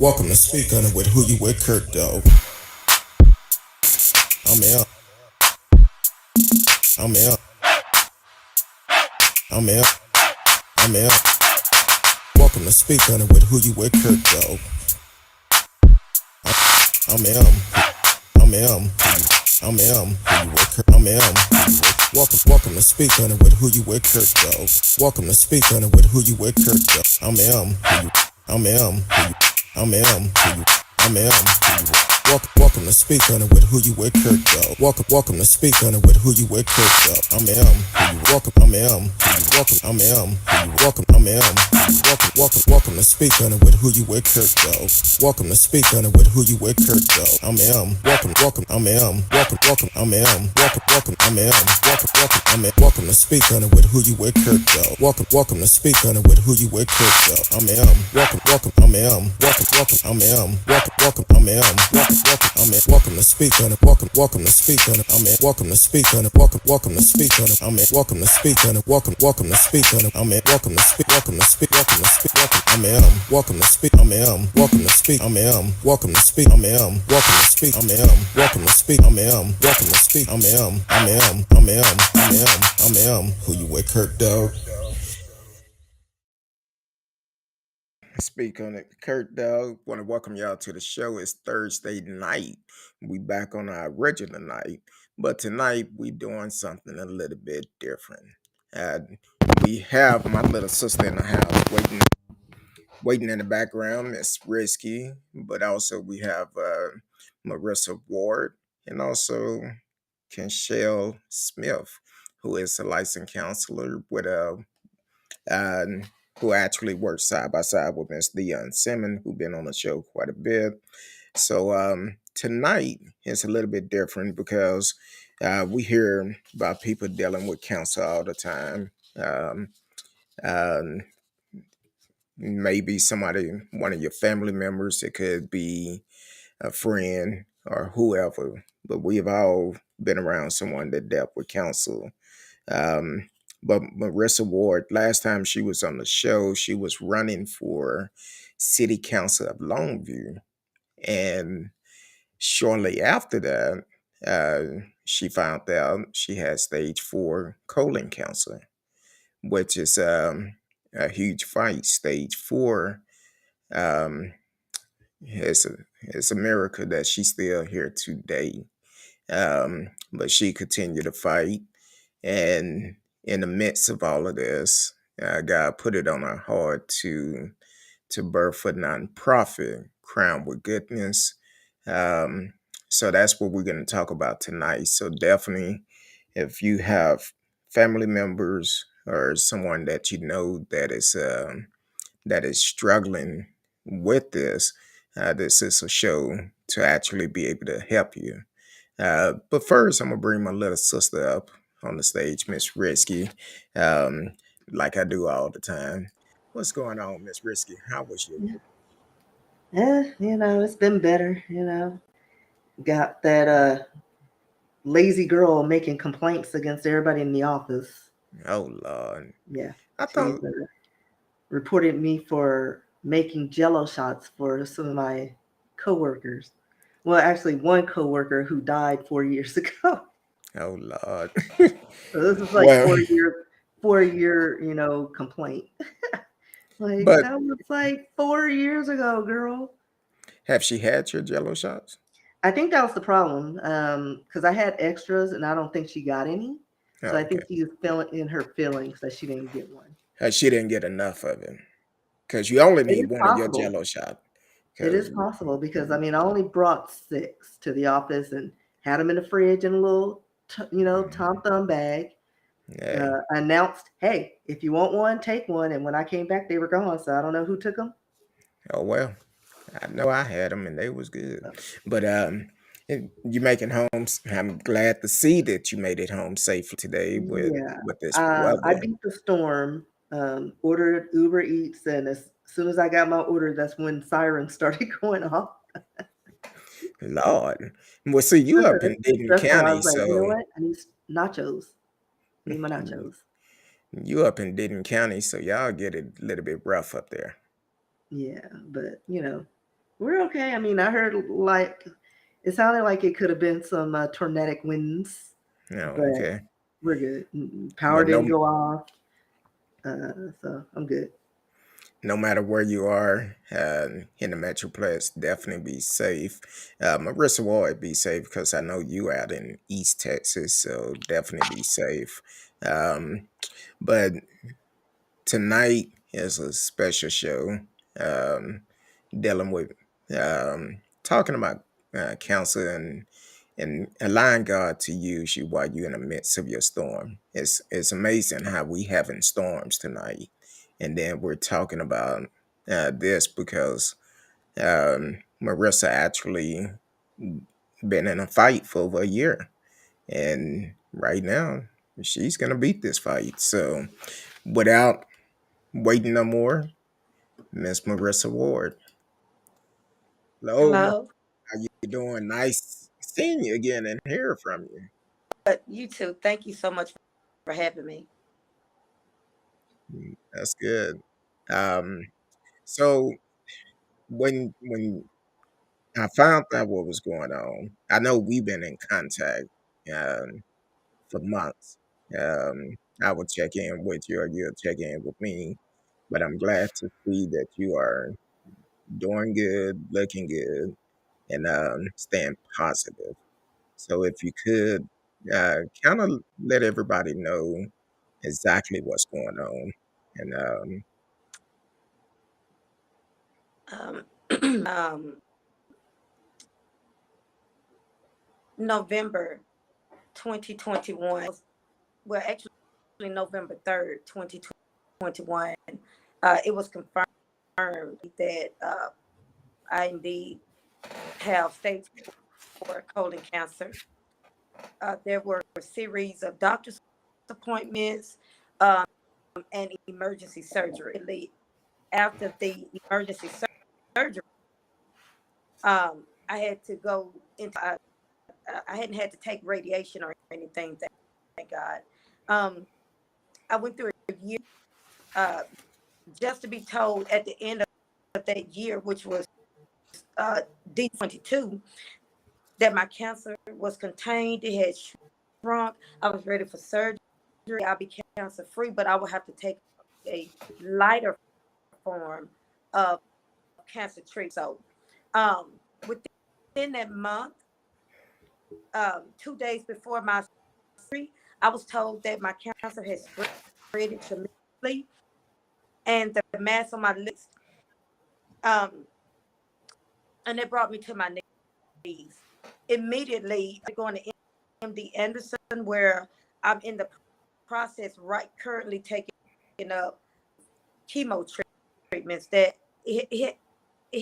Welcome to Speak On It with Who You With Kurt, though. I'm L. I'm L. I'm L. I'm L. Welcome to Speak On It with Who You With Kurt, though. I'm M. I'm M. I'm M. Who you with Kurt? I'm M. Welcome to Speak On It with Who You With Kurt, though. Welcome to Speak On It with Who You With Kurt, though. I'm M. I'm M. I'm M. I'm M. Welcome to Speak On It with Who You With Kurt, though. Welcome to Speak On It with Who You With Kurt, though. I'm M. Welcome. I'm M. Welcome. I'm M. Welcome. I'm M. Welcome to Speak On It with Who You With Kurt, though. Welcome to Speak On It with Who You With Kurt, though. I'm M. Welcome. I'm M. Welcome. I'm M. Welcome. I'm M. I'm M. Welcome to Speak On It with Who You With Kurt, though. Welcome to Speak On It with Who You With Kurt, though. I'm M. Welcome. I'm M. Welcome. I'm M. Welcome. I'm M. I'm in. Welcome to Speak On It. Welcome to Speak On It. I'm in. Welcome to Speak On It. Welcome to Speak On It. I'm in. Welcome to Speak On It. Welcome to Speak On It. I'm in. Welcome to Speak. Welcome to Speak. I'm in. Welcome to Speak. I'm in. Welcome to Speak. I'm in. Welcome to Speak. I'm in. Welcome to Speak. I'm in. Welcome to Speak. I'm in. Welcome to Speak. I'm in. I'm in. Who you with, Kurt, dog? Speak on it, Kurt, dog. Want to welcome y'all to the show. It's Thursday night. We back on our original night, but tonight we doing something a little bit different. We have my little sister in the house waiting in the background. It's Risky, but also we have Marisa Ward and also Kenshell Smith, who is a licensed counselor with a um, who actually works side by side with Miss Dion Simmons, who's been on the show quite a bit. So tonight is a little bit different because we hear about people dealing with cancer all the time. Um, Maybe somebody, one of your family members, it could be a friend or whoever, but we've all been around someone that dealt with cancer. um, but Marissa Ward, last time she was on the show, she was running for City Council of Longview. And shortly after that, she found out she had stage 4 colon cancer, which is a huge fight. Stage 4, um, it's a miracle that she's still here today. But she continued to fight. And in the midst of all of this, God put it on our heart to birth a nonprofit, Crown with Goodness. Um, so that's what we're going to talk about tonight. So definitely, if you have family members or someone that you know that is struggling with this, this is a show to actually be able to help you. But first, I'm gonna bring my little sister up on the stage, Miss Risky, um, like I do all the time. What's going on, Miss Risky? How was your Yeah, week? it's been better. Got that lazy girl making complaints against everybody in the office. Oh Lord, Yeah, I she's thought. reported me for making Jello shots for some of my coworkers. Well, actually, one coworker who died 4 years ago. Oh Lord. So this is like Well, 4 year, complaint. Like but that was like 4 years ago, girl. have she had your Jello shots? I think that was the problem, because I had extras and I don't think she got any. So I Okay, think she was feeling in her feelings that she didn't get one. she didn't get enough of it because you only It need is one of your possible. Jello shot. It Because is possible because I mean I only brought six to the office and had them in the fridge in a little, Tom Thumb bag. hey, I announced, "Hey, if you want one, take one." And when I came back, they were gone. So I don't know who took them. oh well. I know I had them and they was good. But you making homes. I'm glad to see that you made it home safely today Yeah, with this I weather. beat the storm. Ordered Uber Eats, and as soon as I got my order, that's when sirens started going off. Lord. Well, see, you Listen, up in it's so Denton stressful. I County, was like, you know so what? I need nachos. Need my nachos. you up in Denton County, so y'all get it a little bit rough up there. Yeah, but We're okay. I mean, I heard like it sounded like it could have been some tornadic winds, No, but okay. we're good. Power But didn't go off, so I'm good. no matter where you are in the Metroplex, definitely be safe. Marisa Ward, be safe because I know you out in East Texas, so definitely be safe. But tonight is a special show, um, dealing with talking about counsel and allowing God to use you while you're in the midst of your storm. It's amazing how we having storms tonight, and then we're talking about this because Marissa actually been in a fight for over a year, and right now she's gonna beat this fight. So without waiting no more, Miss Marissa Ward. Hello, Hello. how you doing? Nice seeing you again and hear from you. You too. Thank you so much for having me. That's good. Um, so when I found out what was going on, I know we've been in contact um, for months. I will check in with you, or you'll check in with me. But I'm glad to see that you are doing good, looking good, and staying positive. So if you could kind of let everybody know exactly what's going on. And Um, November 2021. Well, actually, November 3rd, 2021. It was confirmed that I indeed have stage 4 colon cancer. There were a series of doctor's appointments and emergency surgery. After the emergency surgery, I had to go into. I hadn't had to take radiation or anything. Thank God. Um, I went through a year uh, just to be told at the end of that year, which was D22, that my cancer was contained. It had shrunk. I was ready for surgery. I became cancer free, but I would have to take a lighter form of cancer treatment. So, within that month, 2 days before my surgery, I was told that my cancer had spread tremendously, and the mass on my lips, um, and it brought me to my knees. Immediately, I'm going to MD Anderson, where I'm in the process right currently taking up chemo treatments that it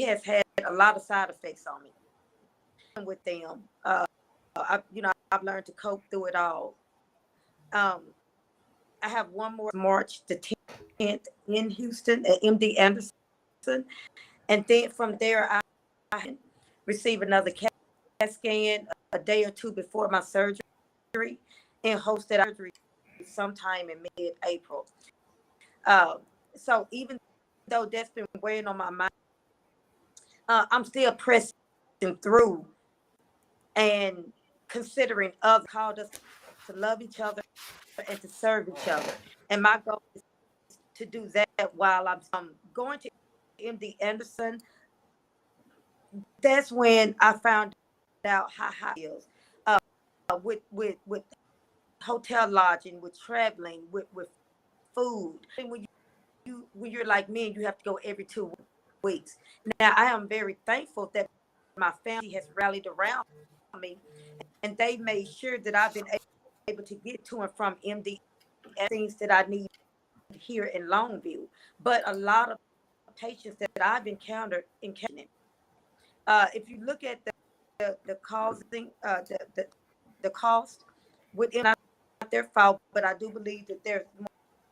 has had a lot of side effects on me. With them, I've learned to cope through it all. Um, I have one more March the 10th in Houston at MD Anderson, and then from there I receive another CAT scan a day or two before my surgery, and hosted surgery sometime in mid-April. Uh, so even though that's been weighing on my mind, I'm still pressing through and considering others called us to love each other and to serve each other. And my goal is to do that while I'm going to MD Anderson. That's when I found out how high it is, with hotel lodging, with traveling, with food. And when you're like me and you have to go every 2 weeks. Now I am very thankful that my family has rallied around me, and they made sure that I've been able to get to and from MD and things that I need here in Longview. But a lot of patients that I've encountered, if you look at the causing the cost within, not their fault, but I do believe that there's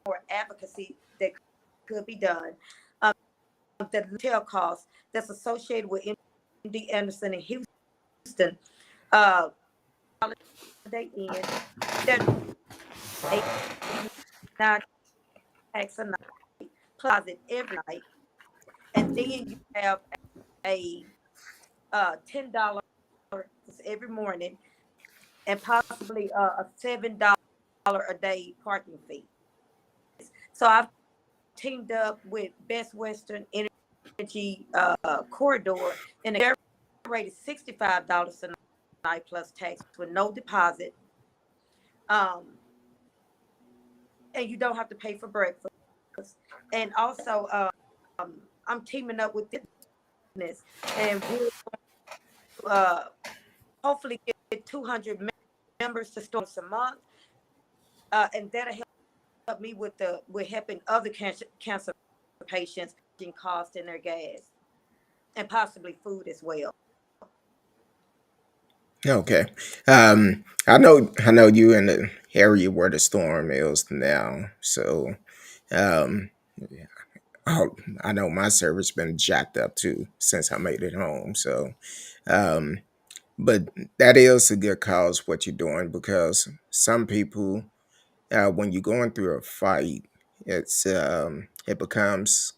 more advocacy that could be done. Um, the retail cost that's associated with MD Anderson in Houston, uh, Holiday Inn, they're 89 tax a night, closet every night, and then you have a $10 every morning, and possibly a $7 a day parking fee. So I've teamed up with Best Western Energy Corridor, and their rate is $65 a night plus tax with no deposit. Um, and you don't have to pay for breakfast. And also, I'm teaming up with this, and we'll uh, hopefully get 200 members to start a month, and that'll help me with helping other cancer patients in cost in their gas and possibly food as well. Okay. I know you in the area where the storm is now. So um oh, I know my service been jacked up too since I made it home. So um but that is a good cause what you're doing, because some people, when you're going through a fight, it becomes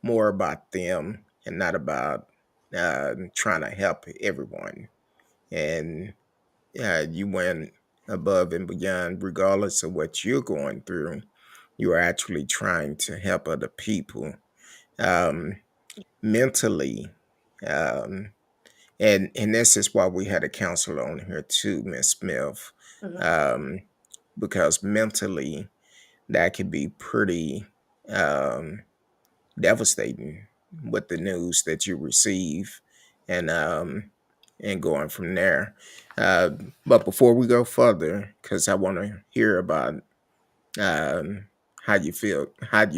more about them and not about trying to help everyone. And you went above and beyond, regardless of what you're going through. You are actually trying to help other people, um, mentally. Um, and this is why we had a counselor on here too, Miss Smith, Mhm. um, because mentally that could be pretty um, devastating with the news that you receive, and going from there. Uh, but before we go further, because I want to hear about um, how you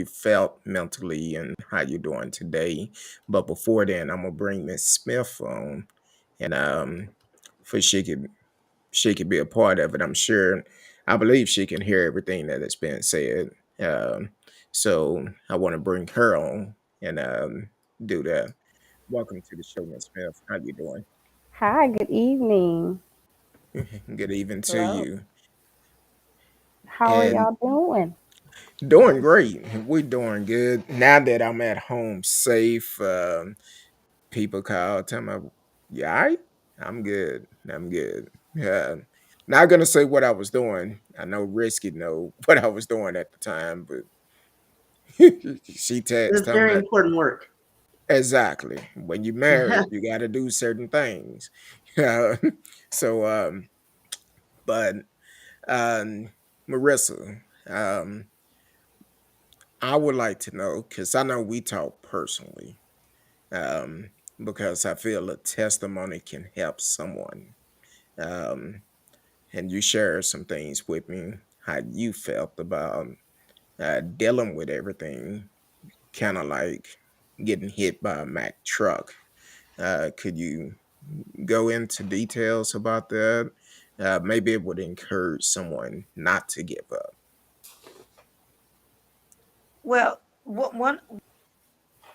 felt mentally, and how you're doing today. But before then, I'm gonna bring Miss Smith on, and for she could be a part of it. I'm sure. I believe she can hear everything that is being said. Um, so I want to bring her on and do that. Welcome to the show, Miss Smith. How you doing? Hi, good evening. Good evening to Hello. you. How are And y'all doing? doing great. We're doing good. Now that I'm at home safe, people call, tell me, you all right? I'm good. I'm good. Yeah. Not gonna say what I was doing. I know Risky know what I was doing at the time, but she It's text him very that important work. exactly. When you married, you gotta do certain things. Uh, so but um Marissa, um, I would like to know, because I know we talk personally, um, because I feel a testimony can help someone. Um, and you share some things with me, how you felt about dealing with everything, kind of like getting hit by a Mack truck. Could you go into details about that? Maybe it would encourage someone not to give up. Well, one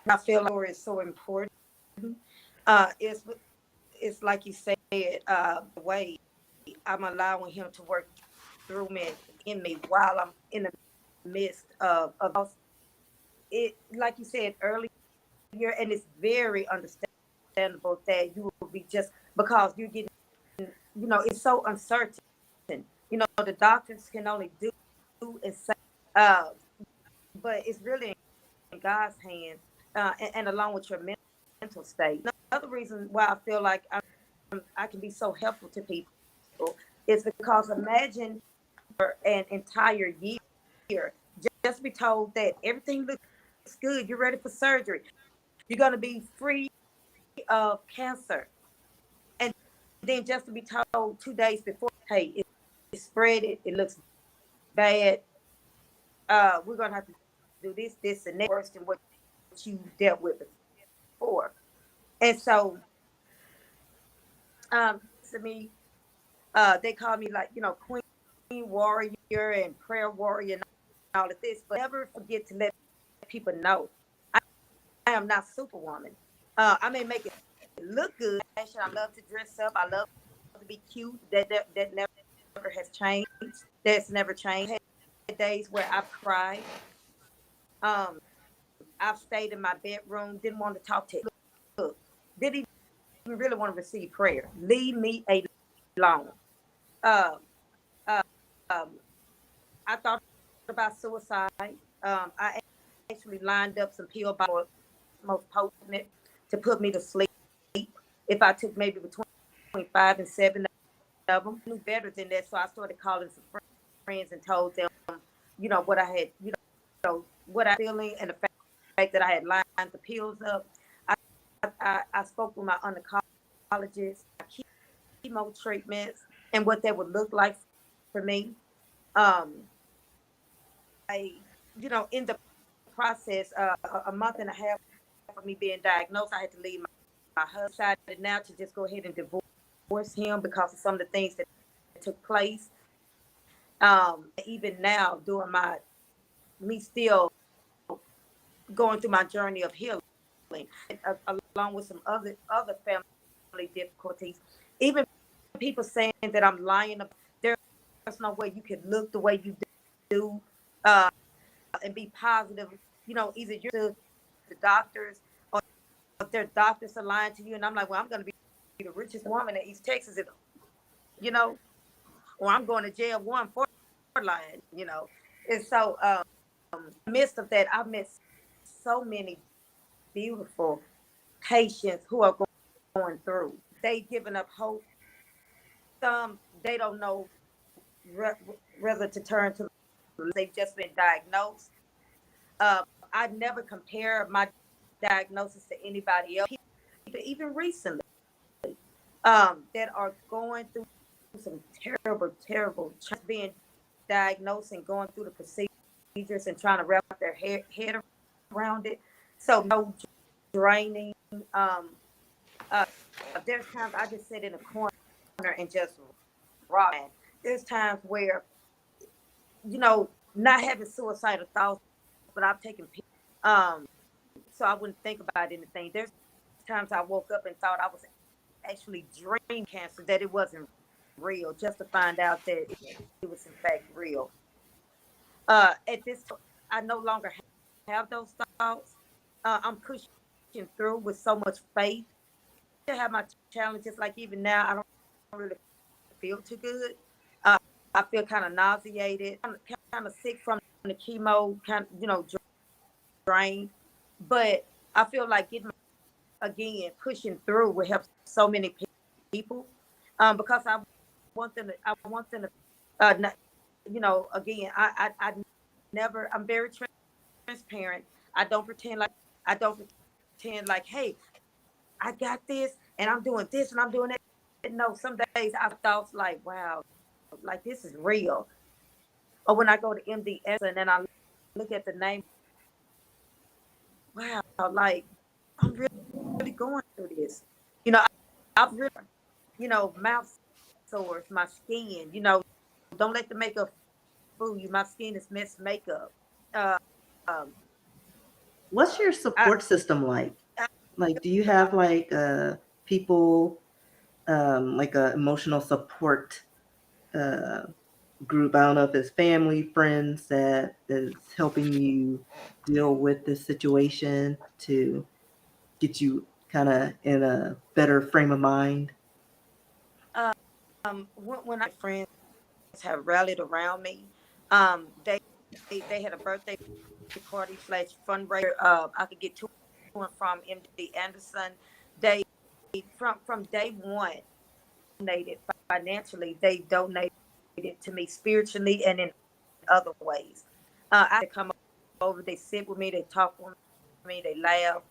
I feel like is so important. Is it's like you said, the way I'm allowing him to work through me and in me while I'm in the midst of it. Like you said earlier, and it's very understandable that you will be just because you're getting, it's so uncertain. The doctors can only do and say, uh, but it's really in God's hands, and along with your mental state. Another reason why I feel like I can be so helpful to people is because imagine for an entire year just be told that everything looks good, you're ready for surgery, you're going to be free of cancer, and then just to be told 2 days before, hey, it's spread, it looks bad, we're going to have to do this and that worse than what you dealt with before. And so to me, they call me, like, queen warrior and prayer warrior and all of this, but never forget to let people know I am not superwoman. I may make it look good. I love to dress up. I love to be cute. That never has changed. That's never changed. I had days where I've cried. Um, I've stayed in my bedroom, didn't want to talk to. Look, didn't really want to receive prayer. Leave me alone. Um, uh, um, I thought about suicide. I actually lined up some pill bottles, most potent, to put me to sleep. If I took maybe between 5 and 7 of them, I knew better than that. So I started calling some friends and told them, what I had, what I feeling and the fact that I had lined the pills up. I spoke with my oncologist, chemo treatments, and what that would look like for me. Um, in the process, a month and a half of me being diagnosed, I had to leave my husband. Decided now to just go ahead and divorce him because of some of the things that took place. Even now, during me still going through my journey of healing, along with some other family difficulties. Even people saying that I'm lying. There's no way you can look the way you do and be positive. Either you're the doctors or if their doctors are lying to you. And I'm like, well, I'm going to be the richest woman in East Texas, you know, or I'm going to jail for lying. And so, in the midst of that, I've met so many beautiful patients who are going through. They've given up hope. Some, they don't know whether to turn to. They've just been diagnosed. Uh, I never compare my diagnosis to anybody else. People, even recently, that are going through some terrible, terrible, being diagnosed and going through the procedures and trying to wrap their head around it. So no draining. Uh, there's times I just sit in a corner and just rock. There's times where not having suicidal thoughts, but I've taken pills, so I wouldn't think about anything. There's times I woke up and thought I was actually dream cancer, that it wasn't real, just to find out that it was in fact real. At this point, I no longer have those thoughts. I'm pushing through with so much faith. I have my challenges, like even now, I don't really feel too good. Uh, I feel kind of nauseated. I'm kind of sick from the chemo, kind of, drained. But I feel like again, pushing through will help so many people. Because I want them to, not, again, I never, I'm very transparent. I don't pretend like, hey, I got this and I'm doing this and I'm doing that. No, some days I thought like, wow, like this is real. Or when I go to MDS and then I look at the name, wow, like I'm really going through this. I've really, mouth sores, my skin, don't let the makeup fool you. My skin is missed makeup. Uh, um, What's your I, support system like? I, Like, do you have like people, like a emotional support uh, group? I don't know if it's family, friends that is helping you deal with this situation to get you kind of in a better frame of mind. when I friends have rallied around me, they had a birthday party slash fundraiser. I could get to and from MD Anderson. They from day one donated financially. They donated to me spiritually and in other ways. I come over, they sit with me, they talk with me, they laugh.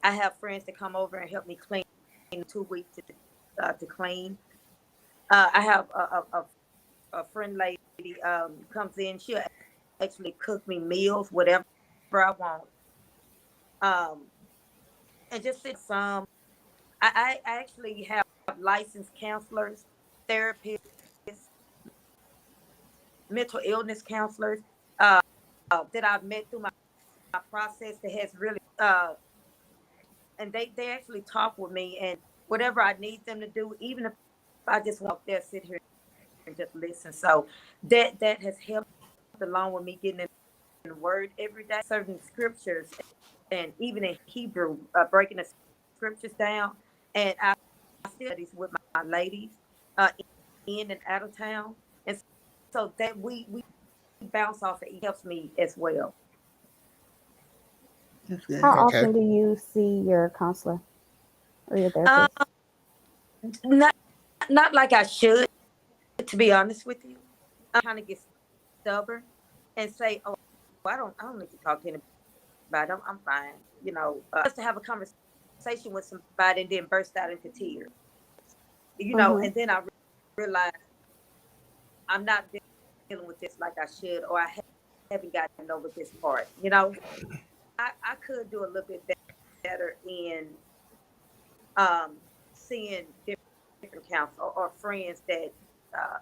I have friends that come over and help me clean 2 weeks to clean. I have a friend lady comes in. She'll actually cook me meals, whatever I want. Um, and just sit some. I actually have licensed counselors, therapists, mental illness counselors that I've met through my process that has really and they actually talk with me and whatever I need them to do, even if I just walk there, sit here and just listen. So that has helped along with me getting in the word every day, certain scriptures and even in Hebrew, breaking the scriptures down and I still studies with my ladies, uh, in and out of town, and so that we bounce off it helps me as well. That's How good. Okay. often do you see your counselor or your Um, therapist? not not like I should, to be honest with you. Kind of get stubborn and say, "Oh, I don't need to talk to anybody. I'm fine." Just to have a conversation with somebody and then burst out into tears. Mm-hmm. And then I realize I'm not dealing with this like I should, or I haven't gotten over this part. I could do a little bit better in um, seeing different counts or friends that, uh,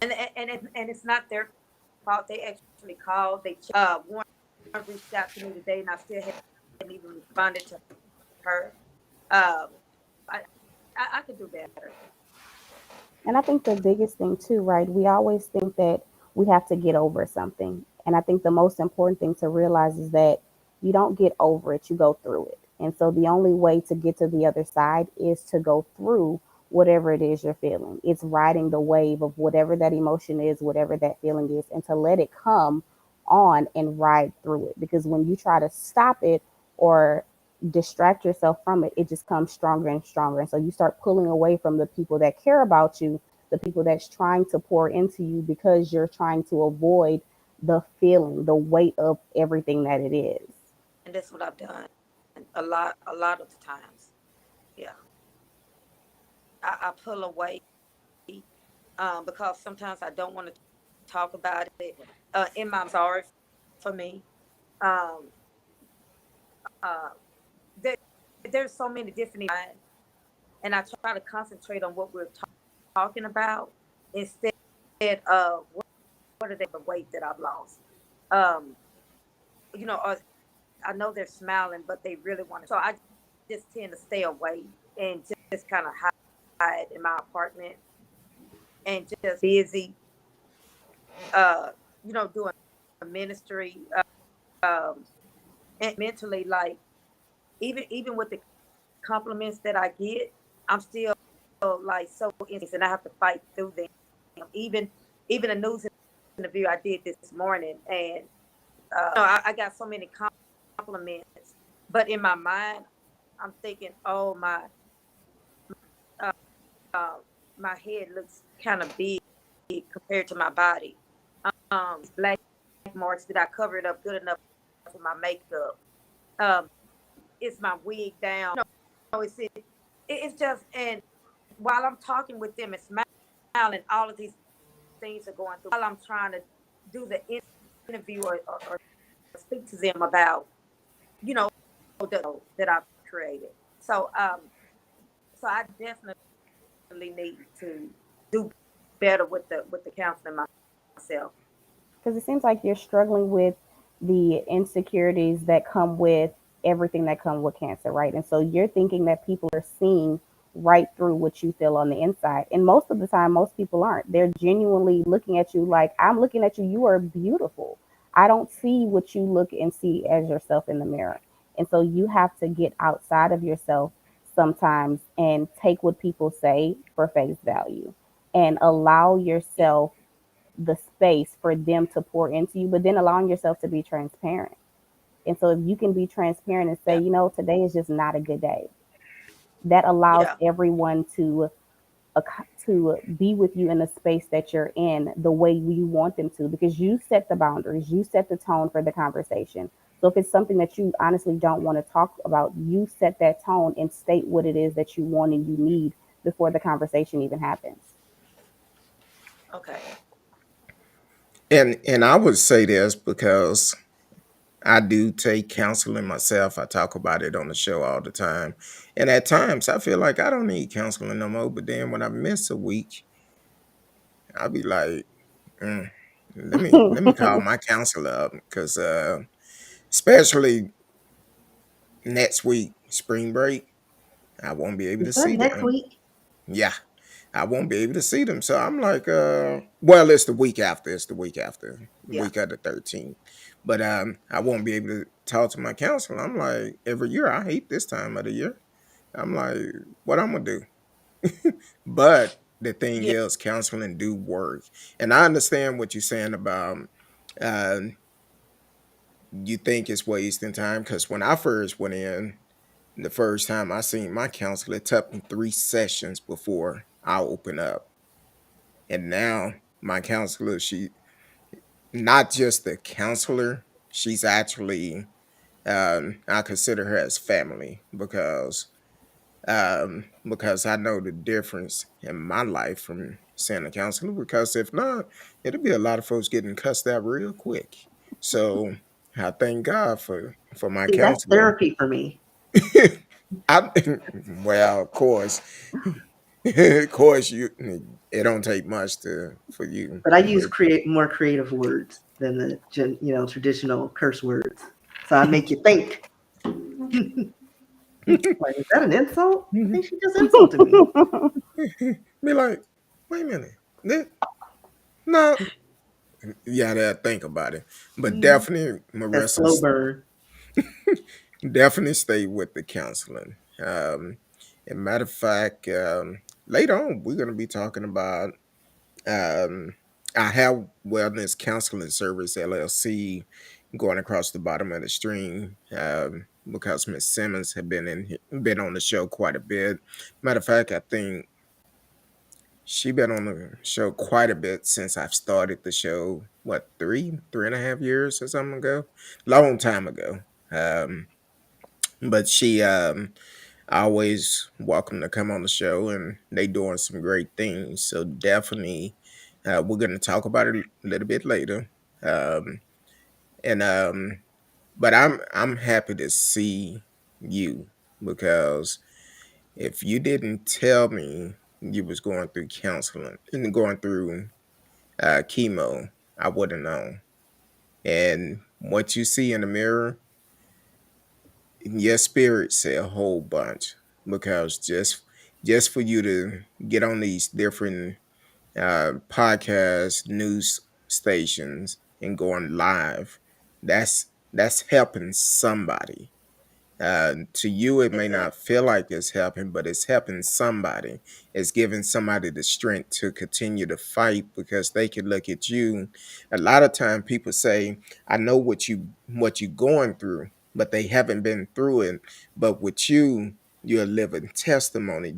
and it's not their fault. They actually called. One reached out to me today, and I still hadn't even responded to her. Um, I, I could do better. And I think the biggest thing too, right? We always think that we have to get over something. And I think the most important thing to realize is that you don't get over it, you go through it. And so the only way to get to the other side is to go through whatever it is you're feeling. It's riding the wave of whatever that emotion is, whatever that feeling is, and to let it come on and ride through it. Because when you try to stop it or distract yourself from it, it just comes stronger and stronger. And so you start pulling away from the people that care about you, the people that's trying to pour into you because you're trying to avoid the feeling, the weight of everything that it is. And that's what I've done a lot of the times. Yeah, I pull away because sometimes I don't want to talk about it. In my sorry for me. Um, uh, there, there's so many different, and I try to concentrate on what we're talking about instead of what are they the weight that I've lost. Um, or I know they're smiling, but they really want to. So I just tend to stay away and just kind of hide in my apartment and just busy, uh, doing ministry, um, and mentally, like even with the compliments that I get, I'm still like so intense, and I have to fight through them. Even a news interview I did this morning, and I got so many compliments, but in my mind, I'm thinking, oh uh, uh, my head looks kind of big compared to my body. Black marks, did I cover it up good enough with my makeup? Um, is my wig down? It's just, and while I'm talking with them and smiling, all of these things are going through while I'm trying to do the interview or speak to them about, you know, that I've created. So I definitely need to do better with the counseling myself. Because it seems like you're struggling with the insecurities that come with everything that comes with cancer, right? And so you're thinking that people are seeing right through what you feel on the inside. And most of the time, most people aren't. They're genuinely looking at you like, I'm looking at you, you are beautiful. I don't see what you look and see as yourself in the mirror. And so you have to get outside of yourself sometimes and take what people say for face value and allow Yeah, yourself the space for them to pour into you, but then allowing yourself to be transparent. And so if you can be transparent and say, yeah, today is just not a good day, that allows yeah. everyone to be with you in the space that you're in the way you want them to, because you set the boundaries, you set the tone for the conversation. So if it's something that you honestly don't want to talk about, you set that tone and state what it is that you want and you need before the conversation even happens. Okay, And I would say this because I do take counseling myself. I talk about it on the show all the time. And at times I feel like I don't need counseling no more. But then when I miss a week, I'll be like, "Mm, let me call my counselor up because especially next week, spring break, I won't be able You to said see next them. week. Yeah, I won't be able to see them. So I'm like, well, it's the week after. It's the week after, the yeah, week of the 13th. But I won't be able to talk to my counselor. I'm like, every year, I hate this time of the year I'm like, what I'm gonna do? But the thing Yeah. is, counseling do work, and I understand what you're saying about uh, you think it's wasting time. Because when I first went in, the first time I seen my counselor, it took me 3 sessions before I open up, and now my counselor, she not just the counselor, she's actually I consider her as family because I know the difference in my life from seeing a counselor. Because if not, it'll be a lot of folks getting cussed out real quick. So I thank God for my See, that's counselor. therapy for me. I well, of course, you it don't take much to for you, But I use but create more creative words than the traditional curse words. So I make you think. Like, is that an insult? I think she just insulted me. be like, wait a minute, no, you gotta think about it. But Mhm. definitely, That Marissa, slow burn. definitely stay with the counseling. And matter of fact, later on, we're going to be talking about um, I have Wellness Counseling Service LLC going across the bottom of the stream because Miss Simmons had been on the show quite a bit. Matter of fact, I think she been on the show quite a bit since I've started the show. What, 3.5 years or something ago? Long time ago. But she always welcome to come on the show, and they doing some great things. So definitely, we're going to talk about it a little bit later. Um, and but I'm happy to see you because if you didn't tell me you was going through counseling and going through chemo, I wouldn't know. And what you see in the mirror, your spirit say a whole bunch because just for you to get on these different podcast news stations and going live, that's helping somebody. To you, it may Exactly. not feel like it's helping, but it's helping somebody. It's giving somebody the strength to continue to fight because they can look at you. A lot of time, people say, "I know what you going through," but they haven't been through it. But with you, you're a living testimony.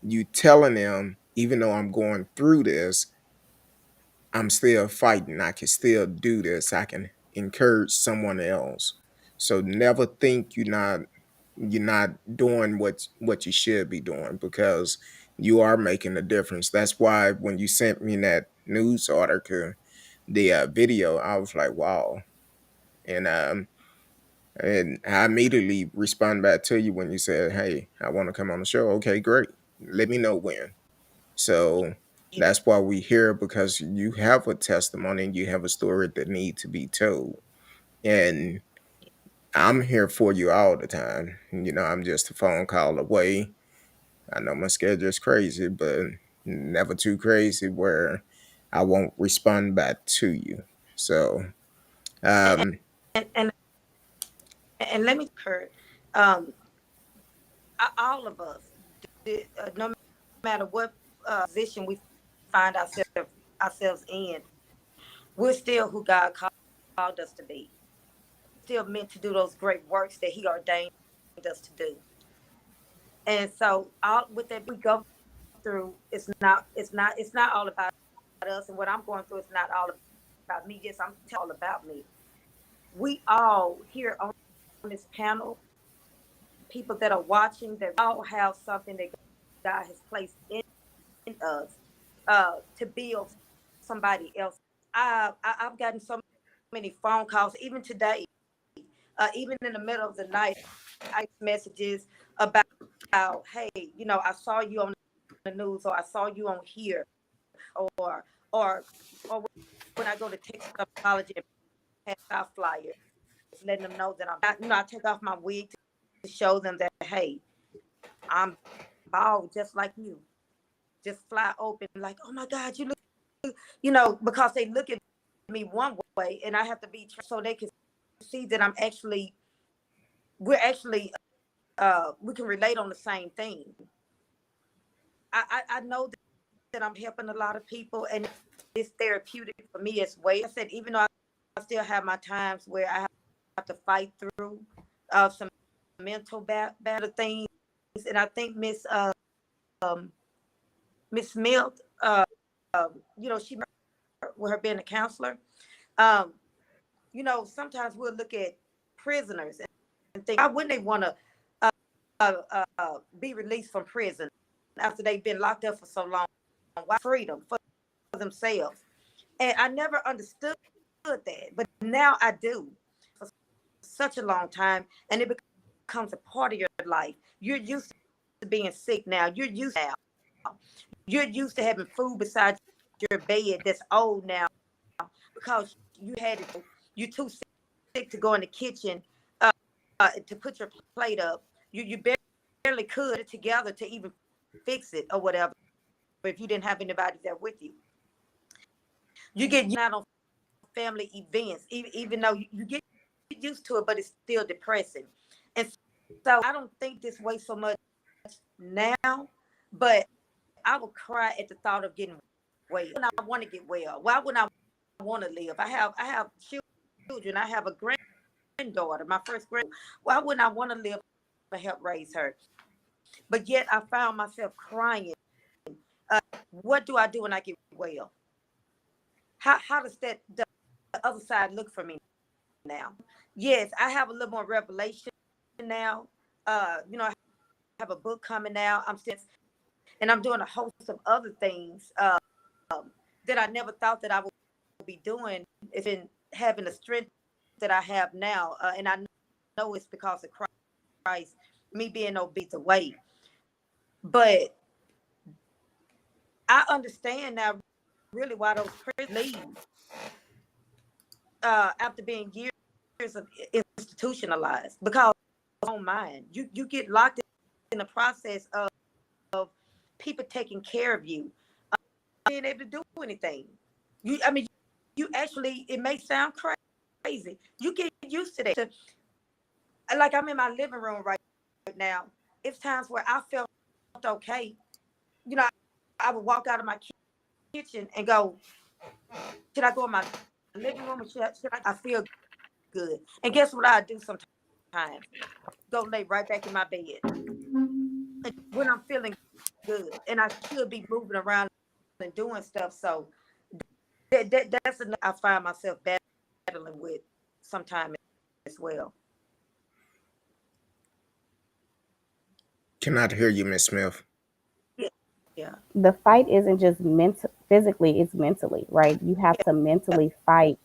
You telling them, even though I'm going through this, I'm still fighting. I can still do this. I can encourage someone else. So never think you're not doing what you should be doing because you are making a difference. That's why when you sent me that news article, the video, I was like, wow. And I immediately respond back to you when you said, "Hey, I want to come on the show." Okay, great. Let me know when. So that's why we here because you have a testimony and you have a story that need to be told. And I'm here for you all the time. I'm just a phone call away. I know my schedule is crazy, but never too crazy where I won't respond back to you. So, And, um, and and let me Kurt, um, all of us, no matter what position we find ourselves in, we're still who God called us to be. Still meant to do those great works that He ordained us to do. And so, all with that we go through, it's not all about us. And what I'm going through is not all about me. Yes, I'm telling all about me. We all here on this panel, people that are watching, that all have something that God has placed in us to build somebody else. I've gotten so many phone calls, even today, even in the middle of the night. I get messages about, hey, I saw you on the news, or I saw you on here, or or or when I go to Texas Apology and pass out flyers, letting them know that I take off my wig to show them that, hey, I'm bald just like you, just fly open, like, oh my God, you look, because they look at me one way, and I have to be so they can see that we're actually we can relate on the same thing. I know that I'm helping a lot of people, and it's therapeutic for me as well. I said, even though I still have my times where I have to fight through some mental battle things, and I think um, Miss Milt, she with her being a counselor, um, sometimes we'll look at prisoners and think, why wouldn't they want to be released from prison after they've been locked up for so long? Why freedom for themselves? And I never understood that, but now I do for such a long time, and it becomes a part of your life. You're used to being sick now. You're used to having food beside your bed that's old now because you had it. You're too sick to go in the kitchen to put your plate up. You barely could put it together to even fix it or whatever. If you didn't have anybody there with you, you get out on family events, even though you get used to it, but it's still depressing. And so I don't think this way so much now, but I would cry at the thought of getting well. When I want to get well, why wouldn't I want to live? I have children. I have a granddaughter, my first granddaughter. Why wouldn't I want to live to help raise her? But yet I found myself crying. What do I do when I get well? How does the other side look for me now? Yes, I have a little more revelation now. I have a book coming out. And I'm doing a host of other things that I never thought that I would be doing. It's been having the strength that I have now, and I know it's because of Christ, me being obedient away. But I understand now really why those prisoners leave after being years of institutionalized, because on mind you get locked in the process of people taking care of you, being able to do anything. You actually, it may sound crazy, you get used to that. Like, I'm in my living room right now. It's times where I felt okay. I would walk out of my kitchen and go, should I go in my living room, or should I feel good? And guess what I do sometimes? Go lay right back in my bed when I'm feeling good, and I should be moving around and doing stuff. So that's enough. I find myself battling with sometimes as well. Cannot hear you, Miss Smith. Yeah. The fight isn't just mental physically, it's mentally, right? You have to mentally fight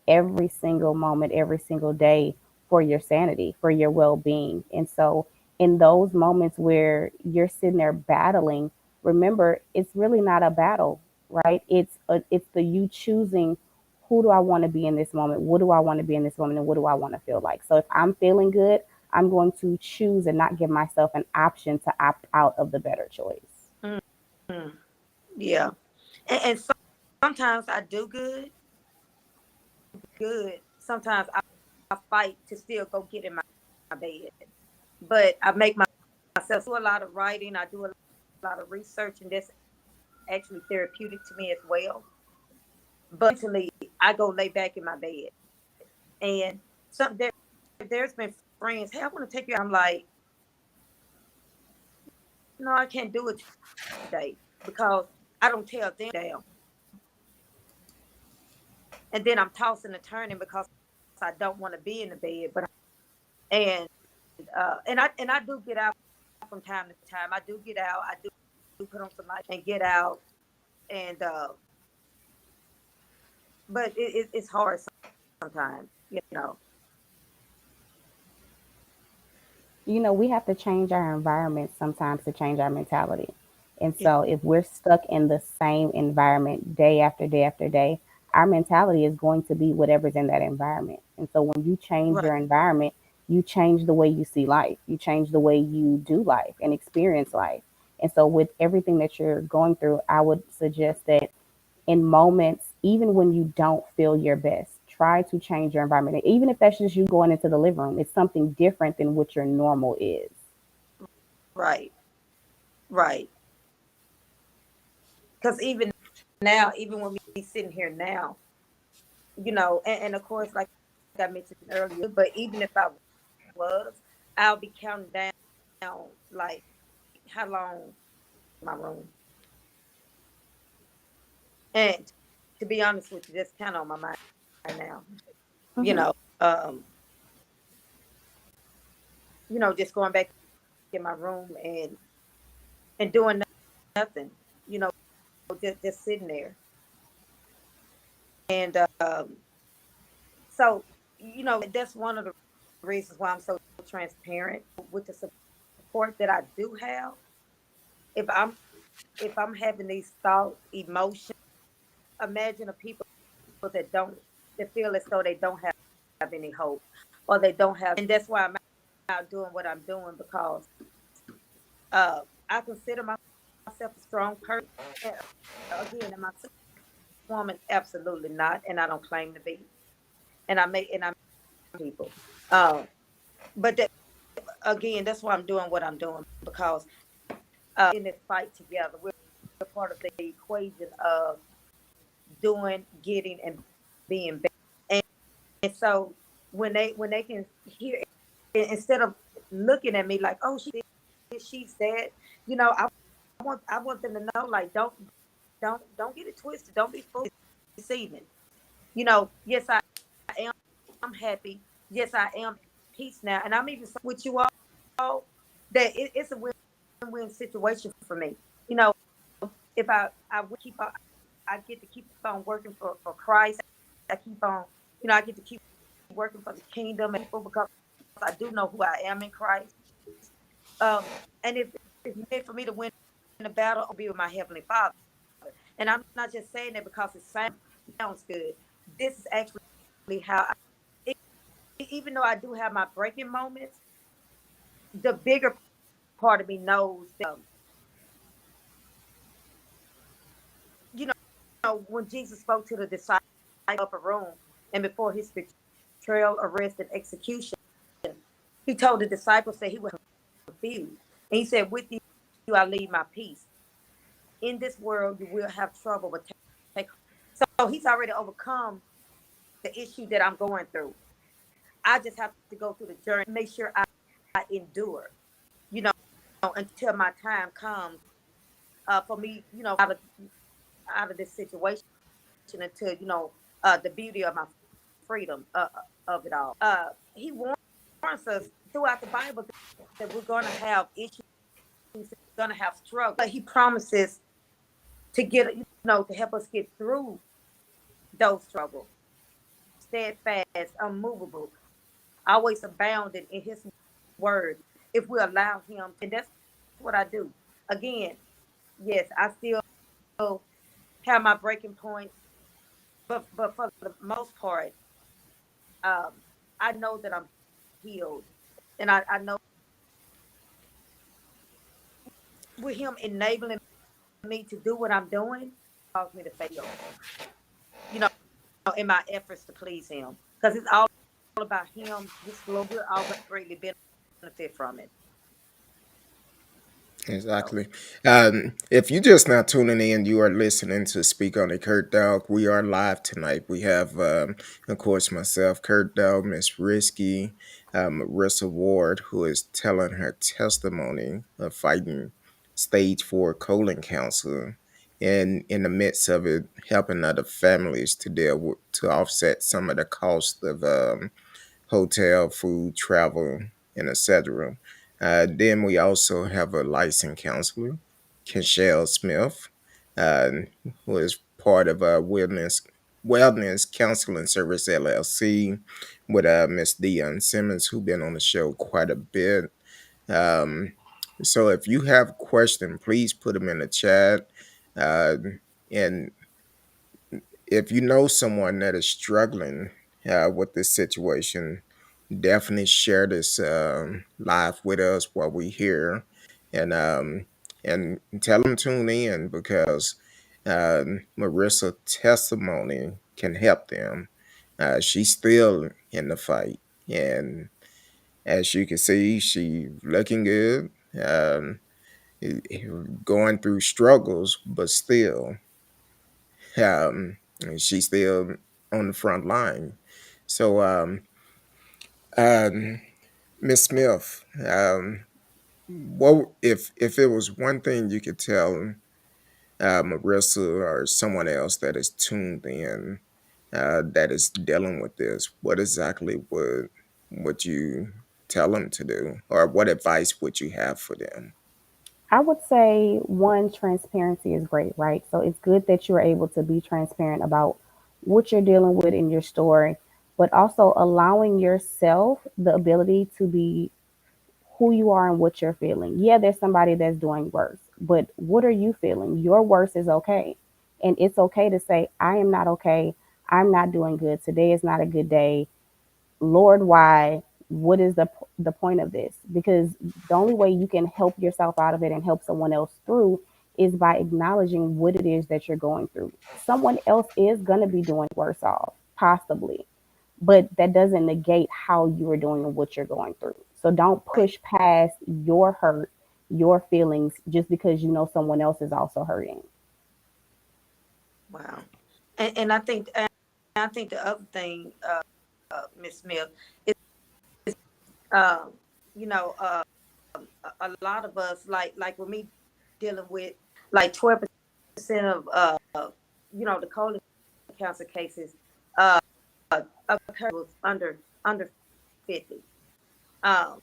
every single moment, every single day for your sanity, for your well-being. And so in those moments where you're sitting there battling, remember it's really not a battle, right? It's the you choosing, who do I want to be in this moment? What do I want to be in this moment? And what do I want to feel like? So if I'm feeling good, I'm going to choose and not give myself an option to opt out of the better choice. Mm-hmm. Yeah. And sometimes I do good. Sometimes I fight to still go get in my bed. But I make myself do a lot of writing. I do a lot of research, and that's actually therapeutic to me as well. But mentally, I go lay back in my bed. And there's been friends, hey, I want to take you. I'm like, no, I can't do it today because I don't tell them down. And then I'm tossing and turning because I don't want to be in the bed. And I do get out from time to time. I do get out. I do put on some light and get out. And but it's hard sometimes, We have to change our environment sometimes to change our mentality. And Yeah. so if we're stuck in the same environment day after day after day, our mentality is going to be whatever's in that environment. And so when you change Right. your environment, you change the way you see life, you change the way you do life and experience life. And so with everything that you're going through, I would suggest that in moments, even when you don't feel your best, try to change your environment. Even if that's just you going into the living room, it's something different than what your normal is. right, right. Because even now, even when we sitting here now, and of course, like I mentioned earlier, but even if I was, I'll be counting down like how long my room. And to be honest with you, that's kind of on my mind now. You Hmm. know, um, just going back in my room and doing nothing. You know, just sitting there. And so, that's one of the reasons why I'm so transparent with the support that I do have. If I'm having these thoughts, emotions, imagine the people that don't that feel as though they don't have any hope or they don't have, and that's why I'm out doing what I'm doing because I consider myself a strong person. And again, am I a woman? Absolutely not, and I don't claim to be. And I people. Um, but that, again, that's why I'm doing what I'm doing because in this fight together, we're part of the equation of doing, getting, and being better. And so when they can hear, instead of looking at me like, oh, she's dead, I want them to know like don't get it twisted, don't be fooled, deceiving. Yes, I am. I'm happy. Yes, I am at peace now, and I'm even with you all that it's a win-win situation for me. You know, if I would keep on, I get to keep on working for Christ. I keep on, I get to keep working for the kingdom and people because I do know who I am in Christ. And if it's meant for me to win the battle, I'll be with my heavenly Father. And I'm not just saying that because it sounds good. This is actually how, even though I do have my breaking moments, the bigger part of me knows that, when Jesus spoke to the disciples in the upper room and before his betrayal, arrest, and execution, he told the disciples that he was confused. And he said, with you I leave my peace. In this world, you will have trouble, but take. So he's already overcome the issue that I'm going through. I just have to go through the journey, make sure I endure, you know, until my time comes for me, out of this situation until, the beauty of my freedom of it all. He warns us throughout the Bible that we're going to have issues, we're going to have struggles. But he promises to to help us get through those struggles. Steadfast, unmovable, always abounding in his word if we allow him. And that's what I do. Again, yes, I still have my breaking points, but for the most part, um, I know that I'm healed. And I know with him enabling me to do what I'm doing, caused me to fail, you know, in my efforts to please him. Because it's all about him, his glory, we're all going to greatly benefit from it. So, Exactly. If you just now tuning in, you are listening to Speak on the Kurt Dog. We are live tonight. We have, of course, myself, Kurt Dog, Miss Risky, Marisa Ward, who is telling her testimony of fighting stage 4 colon cancer, and in the midst of it, helping other families to deal with, to offset some of the cost of hotel, food, travel, and etc. Then we also have a licensed counselor, Kenshell Smith, uh, who is part of Wellness Counseling Service LLC, with Miss Dion Simmons, who been on the show quite a bit. Um, so if you have a question, please put them in the chat. Uh, and if you know someone that is struggling with this situation, definitely share this live with us while we here, and tell them tune in because Marissa testimony can help them. She's still in the fight, and as you can see, she looking good. um, going through struggles, but still, um, she's still on the front line. So, um, Miss Smith, what if it was one thing you could tell Marissa or someone else that is tuned in, that is dealing with this, what exactly would you tell them to do, or what advice would you have for them? I would say one, transparency is great, right? So it's good that you're able to be transparent about what you're dealing with in your story, but also allowing yourself the ability to be who you are and what you're feeling. Yeah, there's somebody that's doing worse, but what are you feeling? Your worst is okay. And it's okay to say, I am not okay. I'm not doing good. Today is not a good day. Lord, why? What is the point of this? Because the only way you can help yourself out of it and help someone else through is by acknowledging what it is that you're going through. Someone else is going to be doing worse off, possibly, but that doesn't negate how you are doing and what you're going through. So don't Right. push past your hurt, your feelings, just because you know someone else is also hurting. Wow. And I think the other thing, Miss Smith, is um, you know, a lot of us like with me dealing with like 12% of the colon cancer cases uh occurred was under 50. Um,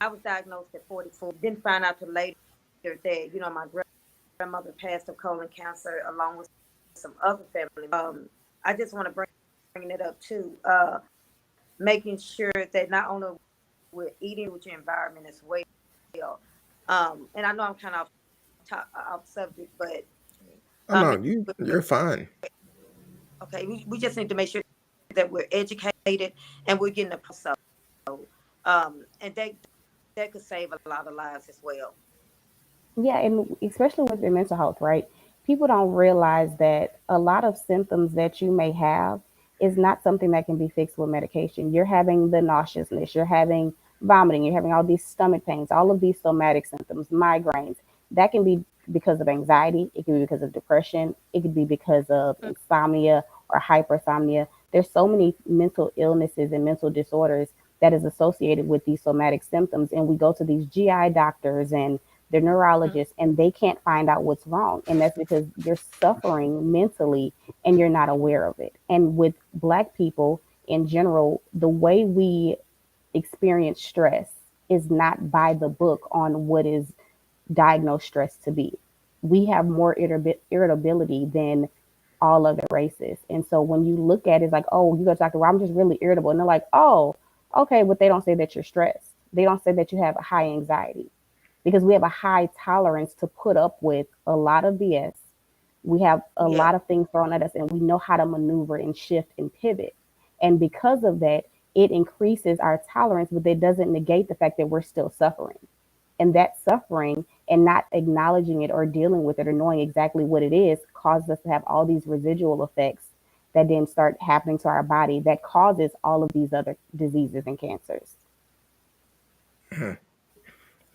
I was diagnosed at 44. Didn't find out till later that my grandmother passed of colon cancer along with some other family. I just want to bring it up too. Making sure that not only we're eating with your environment as well. And I know I'm kind of off subject, but Oh no, make you're fine. okay. We just need to make sure that we're educated and we're getting the so and that could save a lot of lives as well. Yeah, and especially with your mental health, right? People don't realize that a lot of symptoms that you may have is not something that can be fixed with medication. You're having the nauseousness, you're having vomiting, you're having all these stomach pains, all of these somatic symptoms, migraines. That can be because of anxiety, it can be because of depression, it could be because of insomnia or hypersomnia. There's so many mental illnesses and mental disorders that is associated with these somatic symptoms, and we go to these GI doctors and they're neurologists and they can't find out what's wrong. And that's because you're suffering mentally and you're not aware of it. And with Black people in general, the way we experience stress is not by the book on what is diagnosed stress to be. We have more irritability than all other races. And so when you look at it, it's like, oh, you go to doctor, well, I'm just really irritable. And they're like, oh, okay, but they don't say that you're stressed. They don't say that you have a high anxiety because we have a high tolerance to put up with a lot of BS. We have a Yeah, lot of things thrown at us and we know how to maneuver and shift and pivot. And because of that, it increases our tolerance, but it doesn't negate the fact that we're still suffering. And that suffering and not acknowledging it or dealing with it or knowing exactly what it is causes us to have all these residual effects that then start happening to our body that causes all of these other diseases and cancers.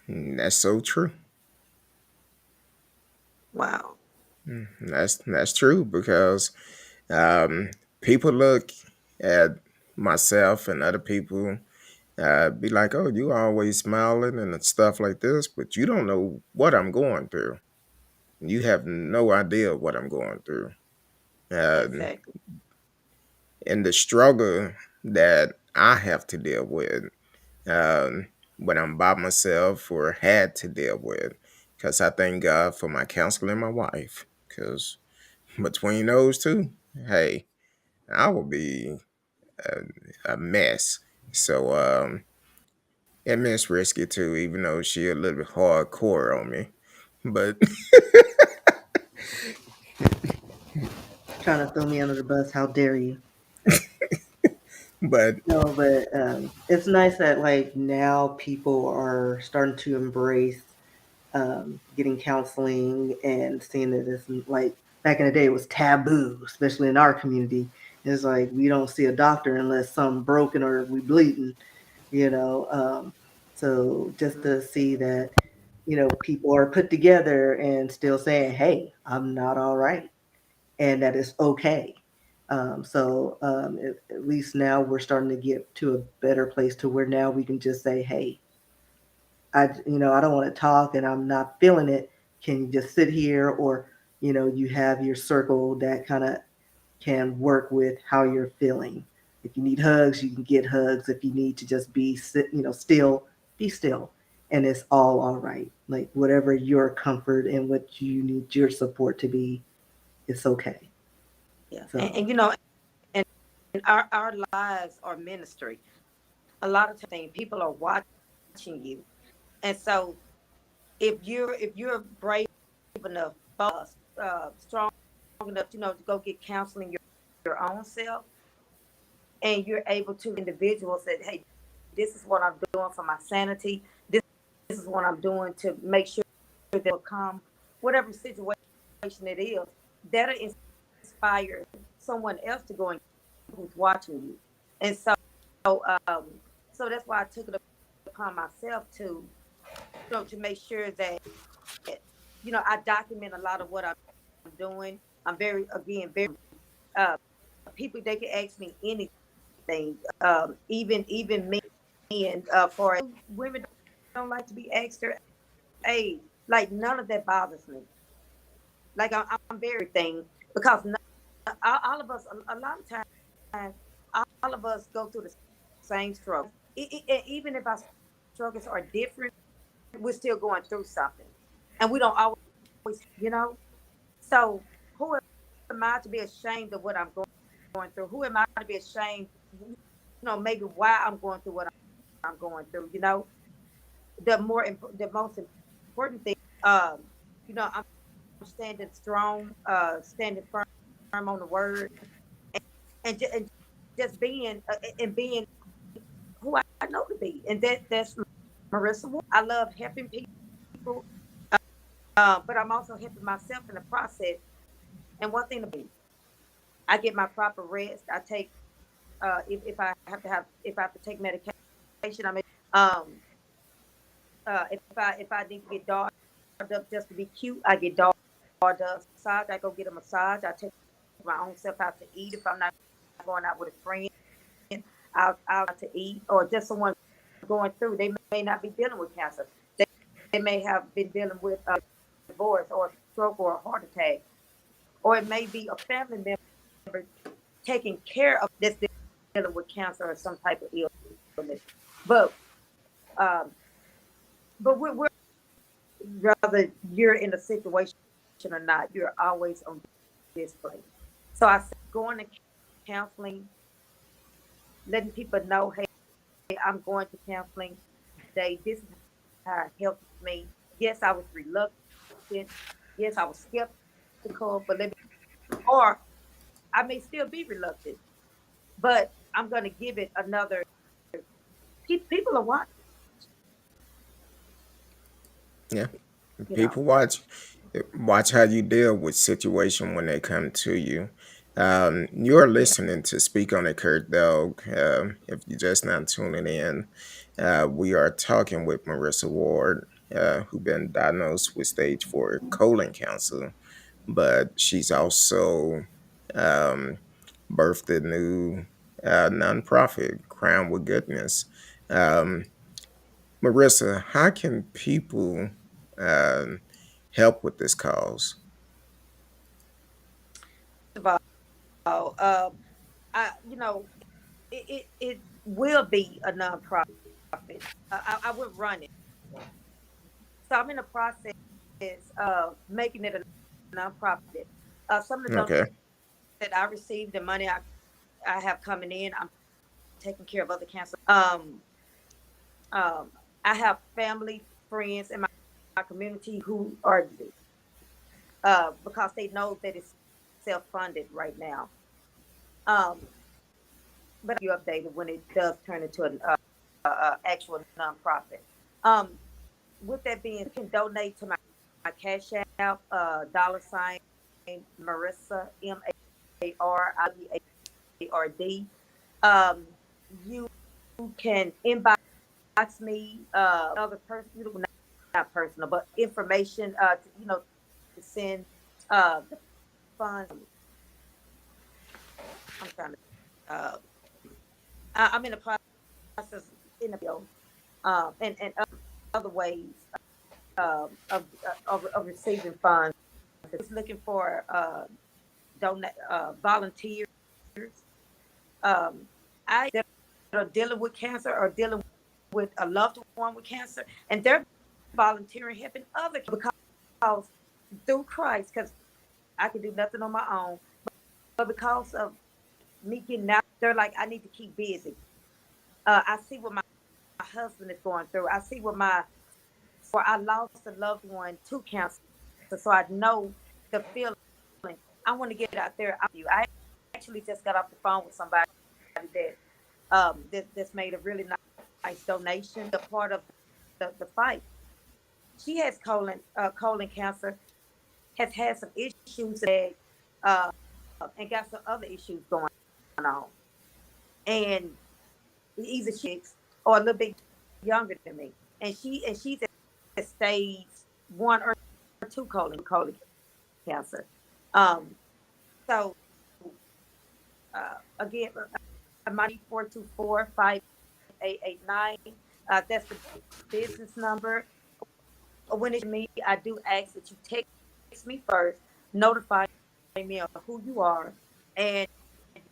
That's so true. wow. That's true because um, people look at myself and other people, be like, "Oh, you always smiling and stuff like this," but you don't know what I'm going through. You have no idea what I'm going through, um, Exactly. and the struggle that I have to deal with, um, when I'm by myself or had to deal with. Because I thank God for my counselor and my wife. Because between those two, hey, I will be a mess. So, and Miss Risky too, even though she a little bit hardcore on me. But Trying to throw me under the bus. How dare you? but No, but it's nice that like now people are starting to embrace getting counseling and seeing that it's like back in the day it was taboo, especially in our community. It's like we don't see a doctor unless something broken or we bleeding, you know. So just to see that, people are put together and still saying, "Hey, I'm not all right," and that it's okay. At least now we're starting to get to a better place to where now we can just say, "Hey, I don't want to talk and I'm not feeling it. Can you just sit here?" Or, you have your circle that kind of can work with how you're feeling. If you need hugs, you can get hugs. If you need to just still, be still. And it's all right. Like whatever your comfort and what you need your support to be, it's okay. Yeah. So, And our lives are ministry. A lot of times people are watching you. And so if you're brave enough, strong enough, to go get counseling your own self, and you're able to individuals that, hey, this is what I'm doing for my sanity. This is what I'm doing to make sure that will come whatever situation it is, that'll inspire someone else to go and who's watching you. And um, so that's why I took it upon myself to, to make sure that, I document a lot of what I'm doing. I'm very, again, very, uh, people, they can ask me anything, even men, for women don't like to be asked their age. Like, none of that bothers me. Like, I'm very thing, because all of us, a lot of times, all of us go through the same struggle. Even if our struggles are different, we're still going through something, and we don't always, So who am I to be ashamed of what I'm going through? Who am I to be ashamed? Maybe why I'm going through what I'm going through. The most important thing, I'm standing strong, standing firm on the word, and just being who I know to be, and that's Marisa Ward. I love helping people, but I'm also helping myself in the process. And one thing, I get my proper rest. I take, if I have to take medication, I may, if I need to get dolled up just to be cute, I get dolled up. Massage, I go get a massage. I take my own self out to eat. If I'm not going out with a friend, out to eat, or just someone going through. They may not be dealing with cancer. They may have been dealing with a divorce or a stroke or a heart attack, or it may be a family member taking care of this, dealing with cancer or some type of illness. But um, we're rather you're in a situation or not, you're always on display. So I said, going to counseling, letting people know, hey, I'm going to counseling today. This is how it helped me. Yes, I was reluctant. Yes, I was skeptical, but or I may still be reluctant, but I'm going to give it another. People are watching, Yeah. you know. People watch how you deal with situation when they come to you. You're Yeah. listening to Speak on It, Kurt Dog. If you're just not tuning in, we are talking with Marisa Ward, who been diagnosed with stage 4 colon cancer, but she's also um, birthed a new nonprofit, Crown with Goodness. Um, Marissa, how can people um, help with this cause? First of all, it will be a nonprofit. I would run it. So I'm in the process of making it a nonprofit. Some of the Okay. donations that I received, the money I have coming in, I'm taking care of other cancer. Um, I have family, friends in my community who are, because they know that it's self-funded right now. Um, but you updated when it does turn into an actual nonprofit. Um, with that being, you can donate to my Cash App, $ Marissa Marward. You can inbox me other personal, not personal, but information to send the funds. I'm trying to I'm in the process in the bill and other ways of receiving funds. It's looking for volunteers. I that are dealing with cancer or dealing with a loved one with cancer, and they're volunteering helping other because through Christ, because I can do nothing on my own, but because of me getting out, they're like, I need to keep busy. I see what my husband is going through. I see what or I lost a loved one to cancer, so I know the feeling. I want to get out there. I actually just got off the phone with somebody that's made a really nice donation, a part of the fight. She has colon cancer, has had some issues uh, and got some other issues going on, and either she's or a little bit younger than me, and she's at stage 1 or 2 colon cancer. Um, so again, my 424-5889. That's the business number. When it's me, I do ask that you text me first, notify me of who you are, and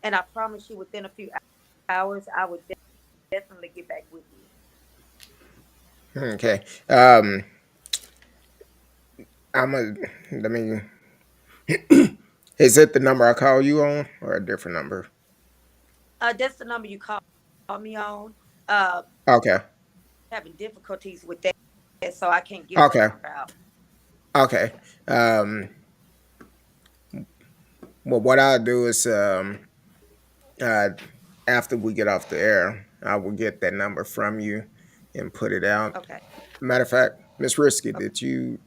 I promise you within a few hours, I would definitely get back with you. Okay. I'm a. Let me. Is it the number I call you on, or a different number? That's the number you call me on. Uh, Okay. Having difficulties with that, so I can't give the Okay. number out. Okay. Well, what I'll do is, uh, after we get off the air, I will get that number from you and put it out. Okay. Matter of fact, Miss Risky, Okay. did you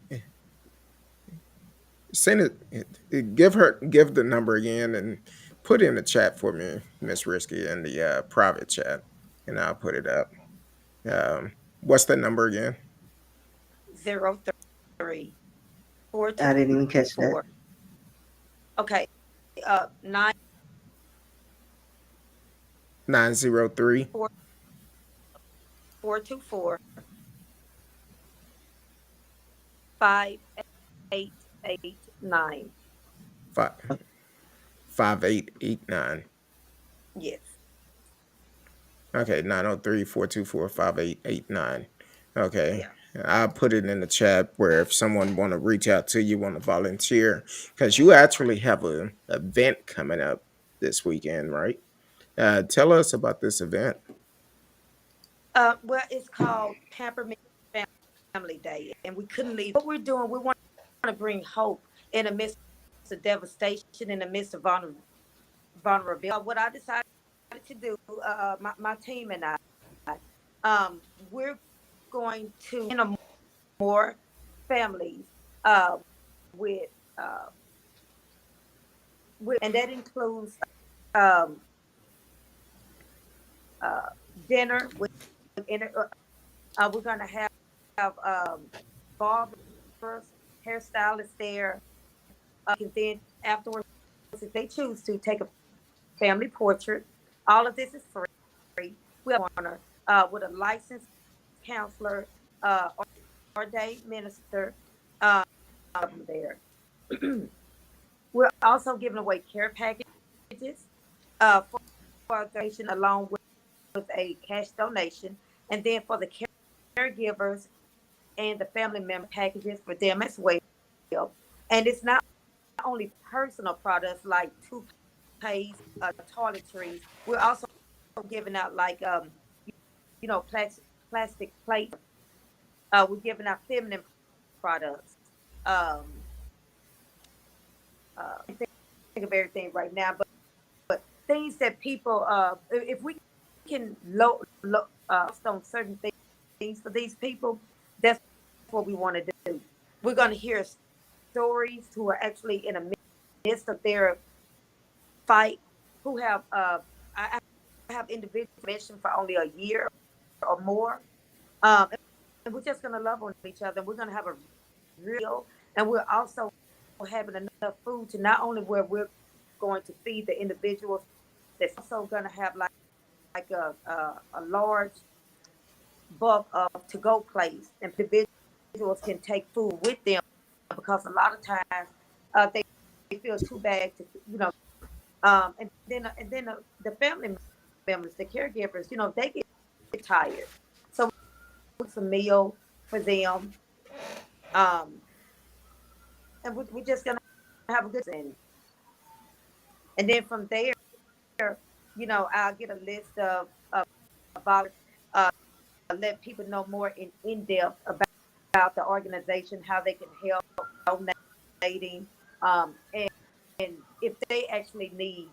send it? Give the number again and put in the chat for me, Miss Risky, in the private chat, and I'll put it up. What's the number again? 03 four I two didn't even catch that. four. Okay. 9 903 4 424 5889. 5889. Yes. Okay, 903-424-5889. Okay. Yeah. I'll put it in the chat where if someone want to reach out to you, want to volunteer, because you actually have an event coming up this weekend, right? Tell us about this event. Well, it's called Pamper Me Family Day, and we couldn't leave. What we're doing, we want to bring hope in the midst of devastation, in the midst of vulnerability. What I decided to do, my team and I, we're going to more families uh, with, uh, and that includes um, uh, dinner with. We're going to have barbers, hairstylists there. And then afterwards, if they choose to take a family portrait, all of this is free. We have honor with a licensed counselor, ordained minister there. We're also giving away care packages for a donation along with a cash donation. And then for the caregivers and the family member packages for them as well. And it's not only personal products like toothpaste, toiletries. We're also giving out like plastic plates. We're giving out feminine products. Um, I think of everything right now, but things that people, if we can on certain things for these people, that's what we want to do. We're going to hear stories who are actually in the midst of their fight, who have I have individuals mentioned for only a year or more, And we're just gonna love on each other. We're gonna have a real, and we're also having enough food to not only where we're going to feed the individuals, that's also gonna have like a large bulk of to go place, and individuals can take food with them because a lot of times they feel too bad to and then the family members, the caregivers, they get tired, so it's a meal for them, um, and we're just gonna have a good and then from there, I'll get a list of volunteers, uh, let people know more in depth about the organization, how they can help donating, and if they actually need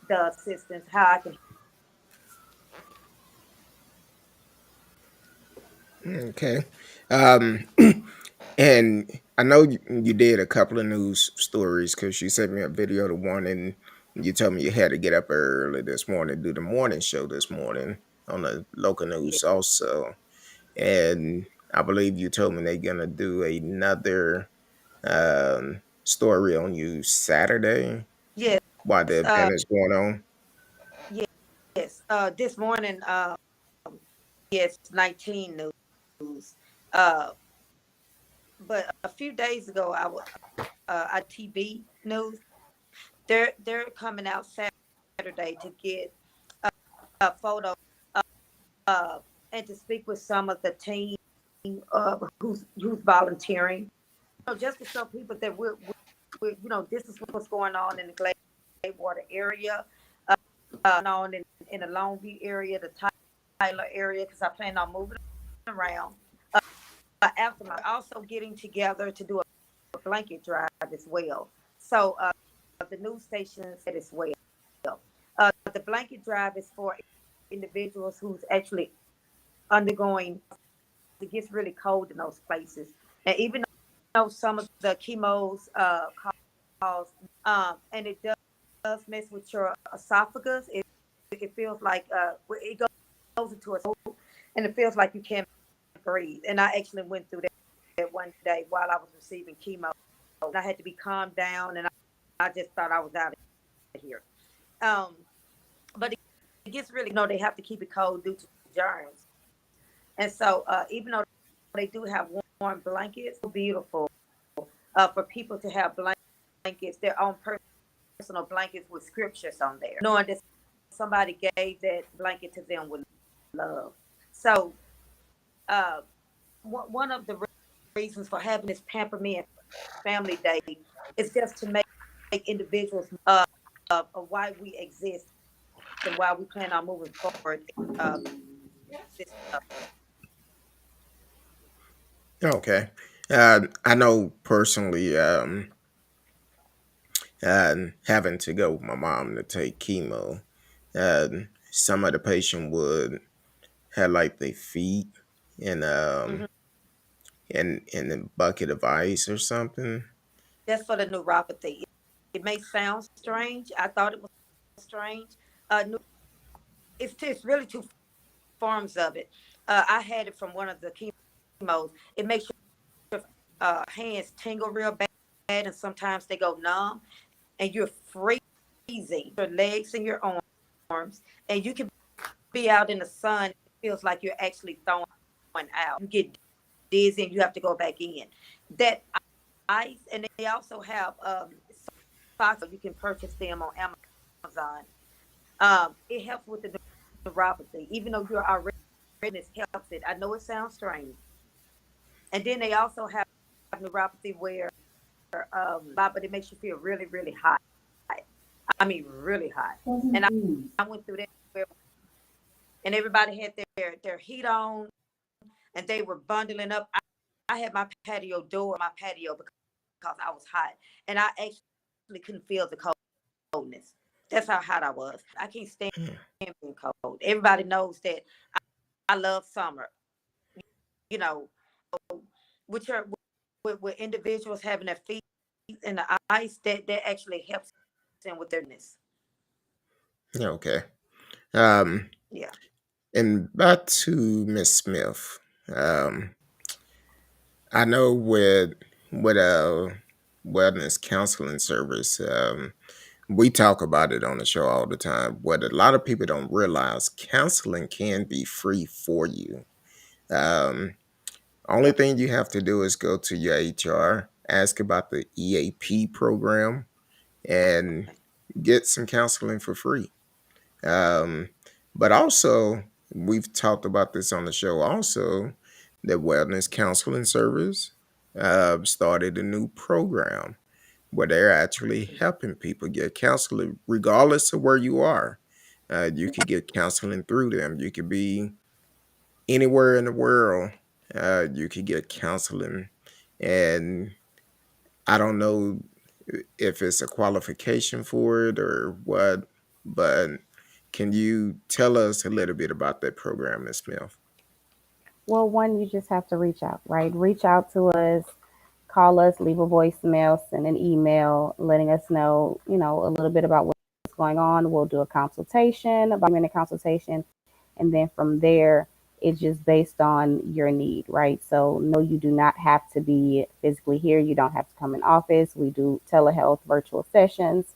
the assistance, how I can. Okay. Um, and I know you did a couple of news stories because you sent me a video the one, and you told me you had to get up early this morning, do the morning show this morning on the local Yeah, news also. And I believe you told me they're gonna do another story on you Saturday yes, while the uh, event is going on. yes. This morning, yes, 19 news. Uh, but a few days ago, I TV news. They're coming out Saturday to get a photo uh, and to speak with some of the team who's volunteering. Just to show people that this is what's going on in the Gladewater area, on in the Longview area, the Tyler area, because I plan on moving around. After my also getting together to do a blanket drive as well. So the news station said as well. The blanket drive is for individuals who's actually undergoing. It gets really cold in those places, and even though some of the chemos cause, and it does mess with your esophagus. It feels like it goes into a hole, and it feels like you can't breathe. And I actually went through that one day while I was receiving chemo, and I had to be calmed down, and I just thought I was out of here. Um, but it gets really, they have to keep it cold due to germs. And so, even though they do have warm blankets, so beautiful for people to have blankets, their own personal blankets with scriptures on there, knowing that somebody gave that blanket to them with love. So, uh, one of the reasons for having this Pamper Me and Family Day is just to make individuals of why we exist and why we plan on moving forward. Uh, this, Okay. I know personally, having to go with my mom to take chemo, some of the patient would have like their feet in mhm. in a bucket of ice or something. That's for the neuropathy. It may sound strange. I thought it was strange. It's really two forms of it. I had it from one of the chemos. It makes your hands tingle real bad, and sometimes they go numb, and you're freezing your legs and your arms, and you can be out in the sun. It feels like you're actually thawing out. You get dizzy, and you have to go back in. That ice, and they also have socks. You can purchase them on Amazon. It helps with the neuropathy, even though you're already it helps it. I know it sounds strange. And then they also have neuropathy where but it makes you feel really, really hot. I mean, really hot. And I went through that and everybody had their heat on and they were bundling up. I had my patio door, my patio because I was hot, and I actually couldn't feel the coldness. That's how hot I was. I can't stand Hmm. being cold. Everybody knows that I love summer. You know, with your with individuals having their feet in the ice, that actually helps them with their ness. Okay. Um, Yeah. and back to Miss Smith. Um, I know with wellness counseling service, we talk about it on the show all the time. What a lot of people don't realize, counseling can be free for you. Um, Only thing you have to do is go to your HR, ask about the EAP program, and get some counseling for free. Um, but also, we've talked about this on the show also, the Wellness Counseling Service started a new program where they're actually helping people get counseling regardless of where you are. You could get counseling through them. You could be anywhere in the world. You could get counseling. And I don't know if it's a qualification for it or what, but can you tell us a little bit about that program, Ms. Smith? Well, one, you just have to reach out, right? Reach out to us, call us, leave a voicemail, send an email, letting us know, a little bit about what's going on. We'll do a consultation, about a minute consultation, and then from there, it's just based on your need, right? So no, you do not have to be physically here. You don't have to come in office. We do telehealth virtual sessions.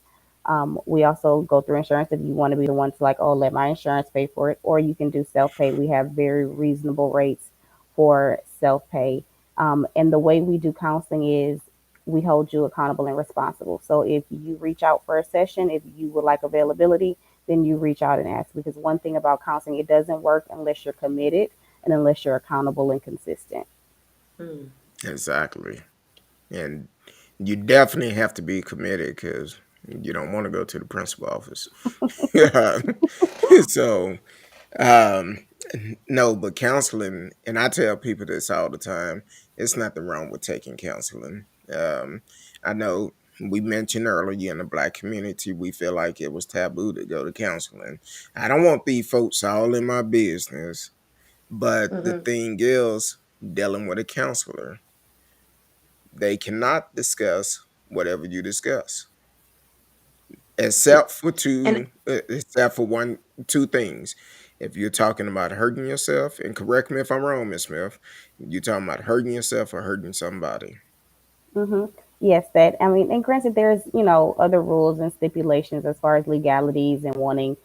We also go through insurance if you want to be the one to like, oh, let my insurance pay for it, or you can do self pay. We have very reasonable rates for self pay. And the way we do counseling is we hold you accountable and responsible. So if you reach out for a session, if you would like availability, then you reach out and ask. Because one thing about counseling, it doesn't work unless you're committed and unless you're accountable and consistent. Mm. Exactly. And you definitely have to be committed because you don't want to go to the principal office. So, um, no, but counseling, and I tell people this all the time, it's nothing wrong with taking counseling. I know we mentioned earlier in the Black community, we feel like it was taboo to go to counseling. I don't want these folks all in my business, but the Mm-hmm. thing is, dealing with a counselor, they cannot discuss whatever you discuss, except for And except for two things. If you're talking about hurting yourself, and correct me if I'm wrong, Miss Smith, you're talking about hurting yourself or hurting somebody. hmm Yes, that I mean, and granted, there's other rules and stipulations as far as legalities and wanting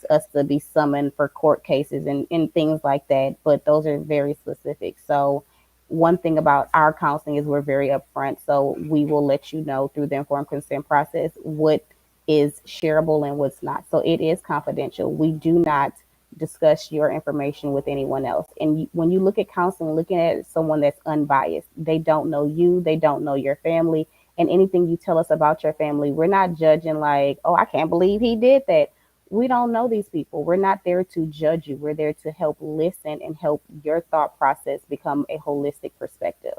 us to be summoned for court cases and things like that. But those are very specific. So one thing about our counseling is we're very upfront. So we will let you know through the informed consent process what is shareable and what's not. So it is confidential. We do not discuss your information with anyone else. And when you look at counseling, looking at someone that's unbiased, they don't know you, they don't know your family, and anything you tell us about your family, we're not judging like, oh, I can't believe he did that. We don't know these people. We're not there to judge you. We're there to help listen and help your thought process become a holistic perspective.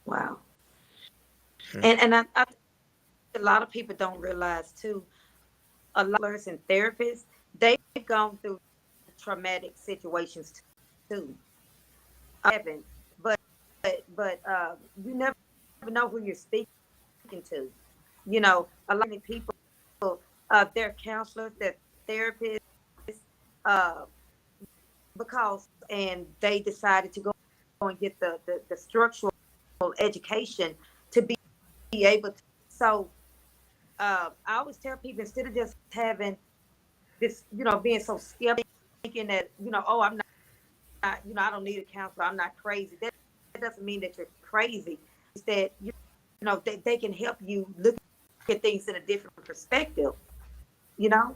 wow. Hmm. And I think a lot of people don't realize too, a lot of counselors and therapists, they've gone through traumatic situations too. Haven't, but you never know who you're speaking to. A lot of people, they're counselors, they're therapists, uh, because and they decided to go and get the structural education to be able to. So I always tell people, instead of just having this, being so skeptical, thinking that, oh, I'm not, I don't need a counselor, I'm not crazy. That doesn't mean that you're crazy. It's that they can help you look at things in a different perspective, you know,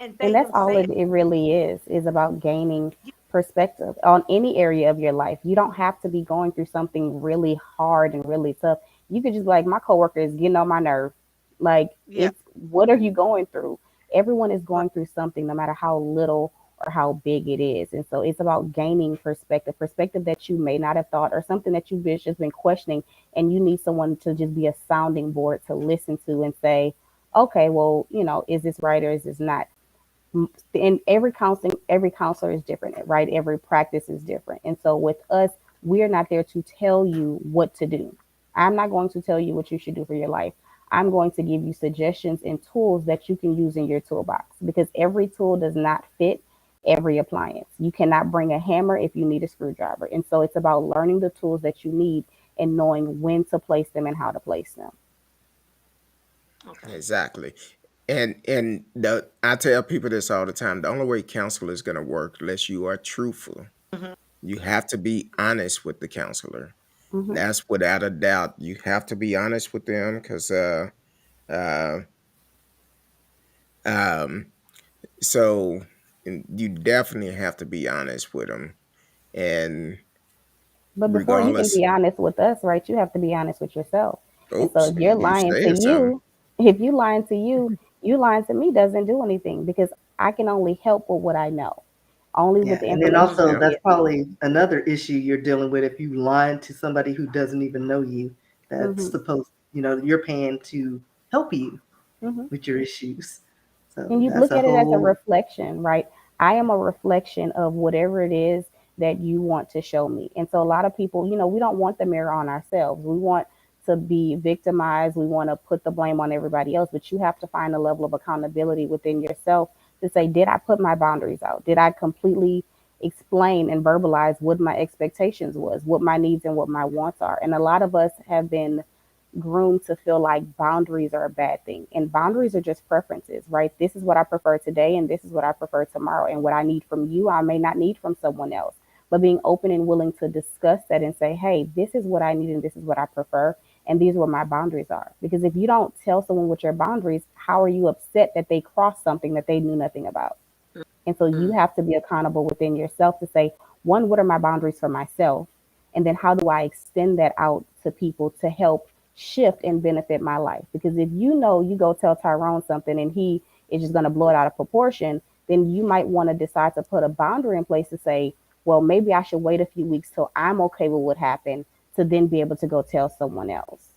and And they that's all themselves. it really is about gaining perspective on any area of your life. You don't have to be going through something really hard and really tough. You could just be like, my coworker is getting on my nerve. Like, Yeah, it's what are you going through? Everyone is right. going through something, no matter how little or how big it is. And so it's about gaining perspective that you may not have thought, or something that you've just been questioning, and you need someone to just be a sounding board to listen to and say, okay, well, is this right or is this not? And every counselor is different, right? Every practice is different. And so with us, we're not there to tell you what to do. I'm not going to tell you what you should do for your life. I'm going to give you suggestions and tools that you can use in your toolbox, because every tool does not fit every appliance. You cannot bring a hammer if you need a screwdriver. And so it's about learning the tools that you need and knowing when to place them and how to place them. Okay. Exactly. And I tell people this all the time. The only way counsel is going to work unless you are truthful. Mhm. You have to be honest with the counselor. Hmm. That's without a doubt. You have to be honest with them because uh um so you definitely have to be honest with them. And But before you can regardless, be honest with us, right, you have to be honest with yourself. And so oops, if you're you lying to said something. you, if you lying to you lying to me doesn't do anything because I can only help with what I know, only with Yeah, the and then information also you Yep. that's give me. probably another issue you're dealing with if you lying to somebody who doesn't even know you. That's Hmm. supposed, you're paying to help you Hmm. with your issues. And So you that's look a at it as a whole, reflection, right? I am a reflection of whatever it is that you want to show me. And so a lot of people, we don't want the mirror on ourselves. We want to be victimized. We want to put the blame on everybody else, but you have to find a level of accountability within yourself to say, did I put my boundaries out? Did I completely explain and verbalize what my expectations was, what my needs and what my wants are? And a lot of us have been groomed to feel like boundaries are a bad thing. And boundaries are just preferences, right? This is what I prefer today, and this is what I prefer tomorrow. And what I need from you, I may not need from someone else. But being open and willing to discuss that and say, hey, this is what I need, and this is what I prefer. And these are what my boundaries are. Because if you don't tell someone what your boundaries, how are you upset that they crossed something that they knew nothing about? And so you Mhm. have to be accountable within yourself to say, one, what are my boundaries for myself? And then how do I extend that out to people to help shift and benefit my life? Because if you know you go tell Tyrone something and he is just going to blow it out of proportion, then you might want to decide to put a boundary in place to say, well, maybe I should wait a few weeks till I'm okay with what happened to then be able to go tell someone else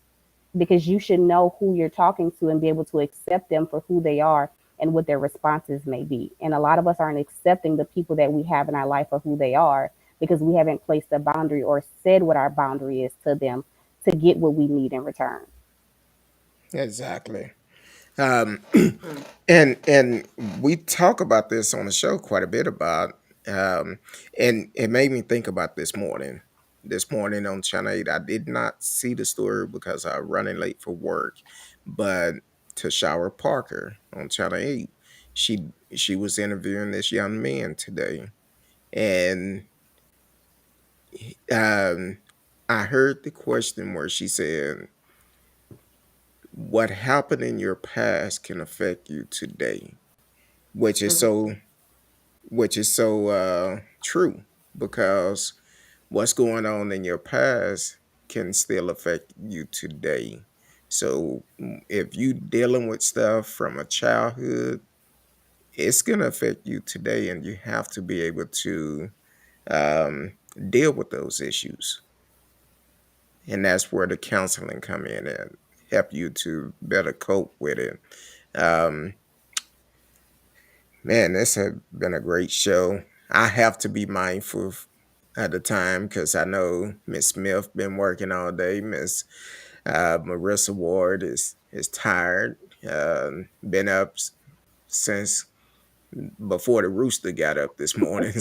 because you should know who you're talking to and be able to accept them for who they are and what their responses may be. And a lot of us aren't accepting the people that we have in our life for who they are because we haven't placed a boundary or said what our boundary is to them to get what we need in return. Exactly. Um, Mhm. and we talk about this on the show quite a bit about, um, and it made me think about this morning. This morning on Channel 8, I did not see the story because I was running late for work, but Tashara Parker on Channel 8, she was interviewing this young man today, and um, I heard the question where she said, "What happened in your past can affect you today," which is Mhm. so true because what's going on in your past can still affect you today. So if you dealing with stuff from a childhood, it's gonna affect you today, and you have to be able to um, deal with those issues. And that's where the counseling come in and help you to better cope with it. Um, Man, this has been a great show. I have to be mindful at the time because I know Miss Smith been working all day. Miss Marisa Ward is tired. Been up since before the rooster got up this morning.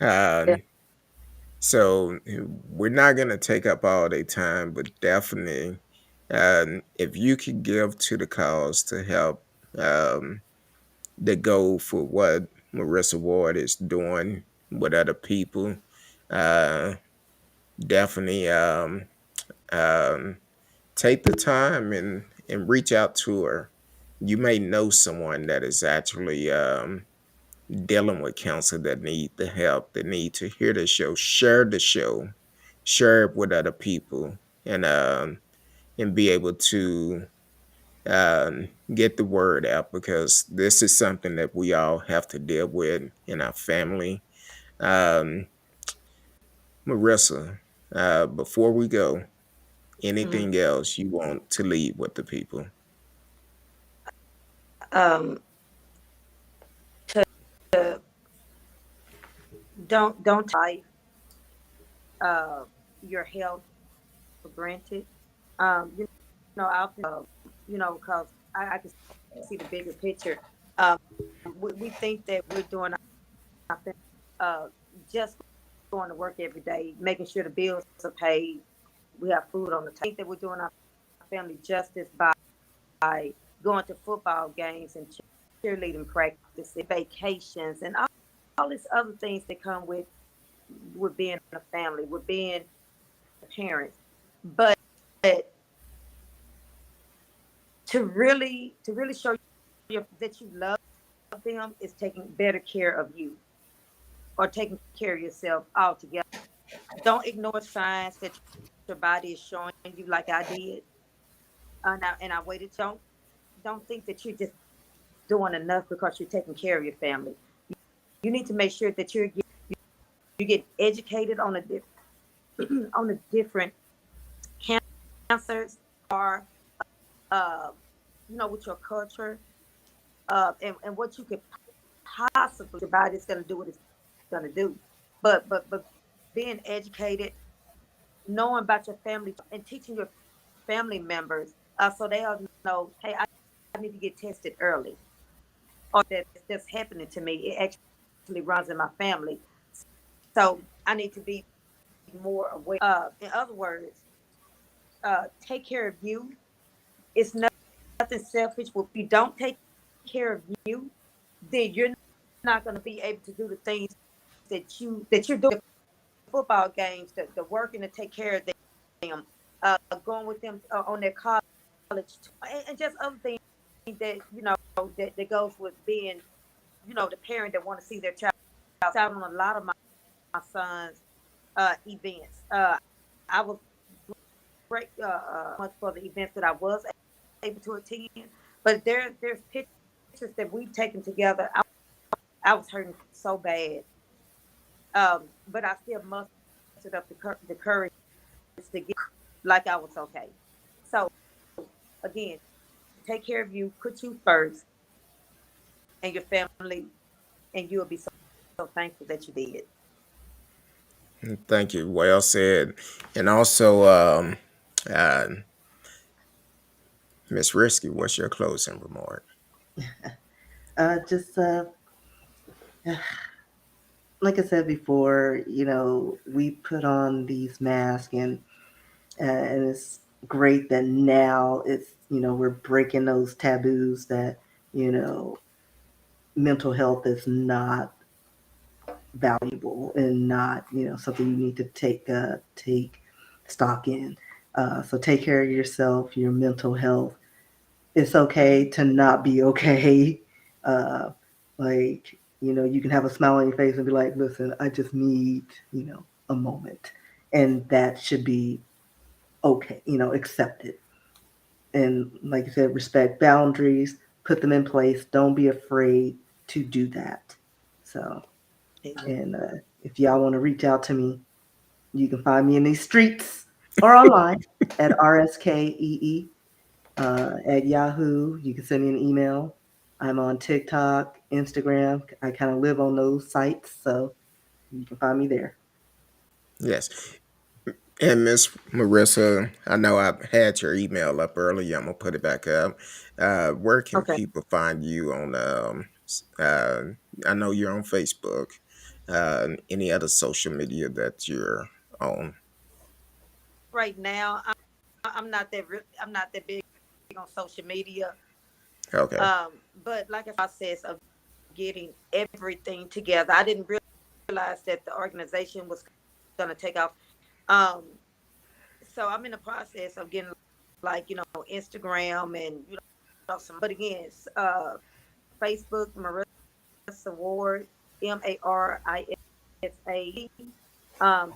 Yeah. Um, so we're not gonna take up all their time, but definitely, if you could give to the cause to help. The goal for what Marissa Ward is doing with other people. Uh, Definitely um, take the time and reach out to her. You may know someone that is actually dealing with cancer that need the help, that need to hear the show. Share the show, share it with other people, and be able to get the word out because this is something that we all have to deal with in our family. Um, Marissa, before we go, Mhm. anything else you want to leave with the people? Um, to don't take life, uh, your health for granted. I often, because I can see the bigger picture. Um, we think that we're doing uh, just going to work every day, making sure the bills are paid, we have food on the table. I think that we're doing our family justice by going to football games and cheerleading practices, vacations, and all these other things that come with being a family, with being parents. But to really show that you love them is taking better care of you or taking care of yourself altogether. Don't ignore signs that your body is showing you, like I did. And I waited. Don't think that you're just doing enough because you're taking care of your family. You need to make sure that you get educated on on the different cancers are, uh, with your culture, and what you could possibly your body's going to do what it's going to do. But being educated, knowing about your family, and teaching your family members, so they'll know, hey, I need to get tested early, or that's happening to me. It actually runs in my family, so I need to be more aware. In other words, take care of you. It's nothing selfish. If you don't take care of you, then you're not going to be able to do the things that you're doing. Football games, the working to take care of them, going with them on their college, and just other things that that goes with being, the parent that want to see their child out on a lot of my son's events. I was great much for the events that I was able to attend, but there's pictures that we've taken together. I was hurting so bad, but I still mustered up the courage to get like I was okay. So again, take care of you, put you first and your family, and you'll be so thankful that you did. Thank you. Well said. And also, uh, Miss Risky, what's your closing remark? Just like I said before, we put on these masks, and it's great that now it's we're breaking those taboos that you know mental health is not valuable and not something you need to take stock in. So take care of yourself, your mental health. It's okay to not be okay. Uh, like you can have a smile on your face and be like, "Listen, I just need a moment," and that should be okay. Accepted. And like I said, respect boundaries, put them in place. Don't be afraid to do that. So, and if y'all want to reach out to me, you can find me in these streets or online at RSKEE at Yahoo. You can send me an email. I'm on TikTok, Instagram. I kind of live on those sites, so you can find me there. Yes. And Miss Marissa, I know I had your email up earlier. I'm gonna put it back up. Where can Okay. people find you on? I know you're on Facebook. Any other social media that you're on? Right now, I'm not that big on social media. Okay. But like a process of getting everything together, I didn't realize that the organization was going to take off. Um, so I'm in the process of getting, like, Instagram and some. But again, it's, Facebook, Marisa Ward, Marisa.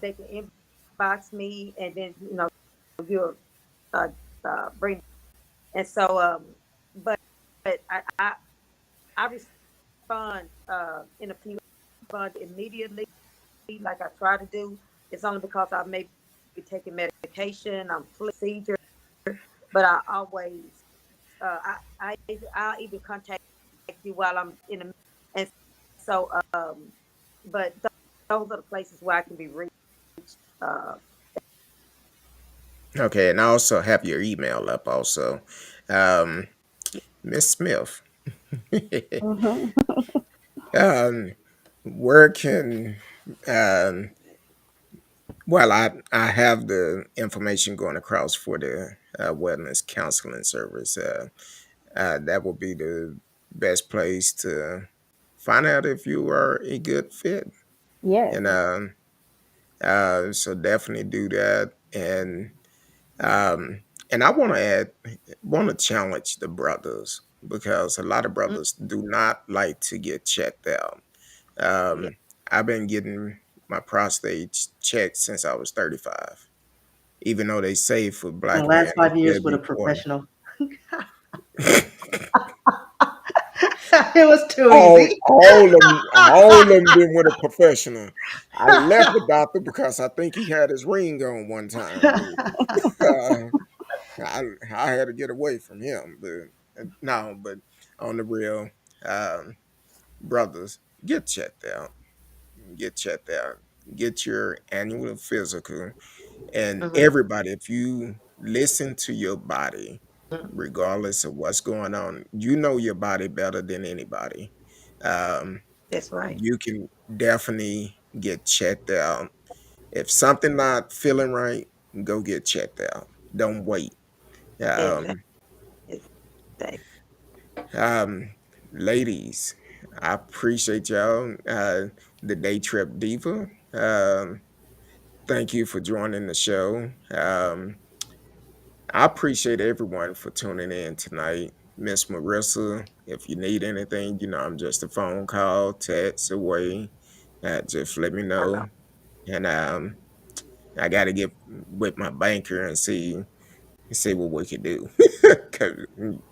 They can inbox me, and then you'll uh, bring. And so, but I respond in a few, respond immediately, like I try to do. It's only because I may be taking medication, I'm procedure, but I always, I'll even contact you while I'm in the, and so, but those are the places where I can be reached. Uh, Okay, and I also have your email up also. Miss Smith. Mhm. um, Where can um, well, I have the information going across for the wellness counseling service. That will be the best place to find out if you are a good fit, Yes. and so definitely do that. Um, and I want to want to challenge the brothers because a lot of Mm, brothers do not like to get checked out. yeah. Um, I've been getting my prostate checked since I was 35. Even though they say for In the black men last it 5 years should with a be 40. professional. It was too all easy. all of them been with a professional. I left the doctor because I think he had his ring on one time, but I had to get away from him. But no, but on the real, um, brothers, get checked out. Get checked out. Get your annual physical. And Mhm, everybody, if you listen to your body, mhm. regardless of what's going on, you know your body better than anybody. Um, That's right. you can definitely get checked out. If something not feeling right, go get checked out. Don't wait. Exactly. Um, Exactly. um, ladies, I appreciate y'all. The Day Trip Diva. Thank you for joining the show. I appreciate everyone for tuning in tonight. Miss Marissa, if you need anything, I'm just a phone call, text away. Just let me I know. know. And I got to get with my banker and see what we could do. 'Cause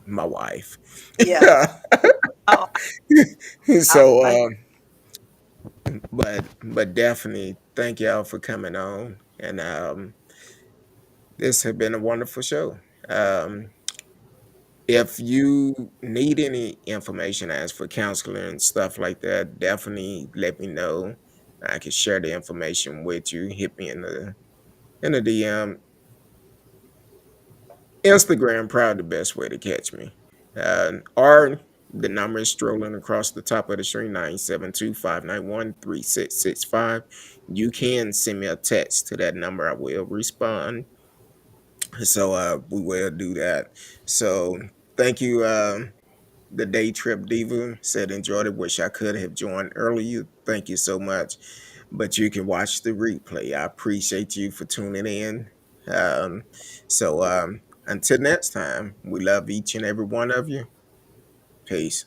my wife. Yeah. Oh, I was so, like, but definitely thank y'all for coming on. And this has been a wonderful show. Um, If you need any information as for counseling and stuff like that, definitely let me know. I can share the information with you. Hit me in the DM. Instagram probably the best way to catch me. Or the number is strolling across the top of the screen 972-591-3665. You can send me a text to that number. I will respond. So we will do that. So thank you. The Day Trip Diva said enjoyed it. Wish I could have joined earlier. Thank you so much. But you can watch the replay. I appreciate you for tuning in. Um, so until next time, we love each and every one of you. Peace.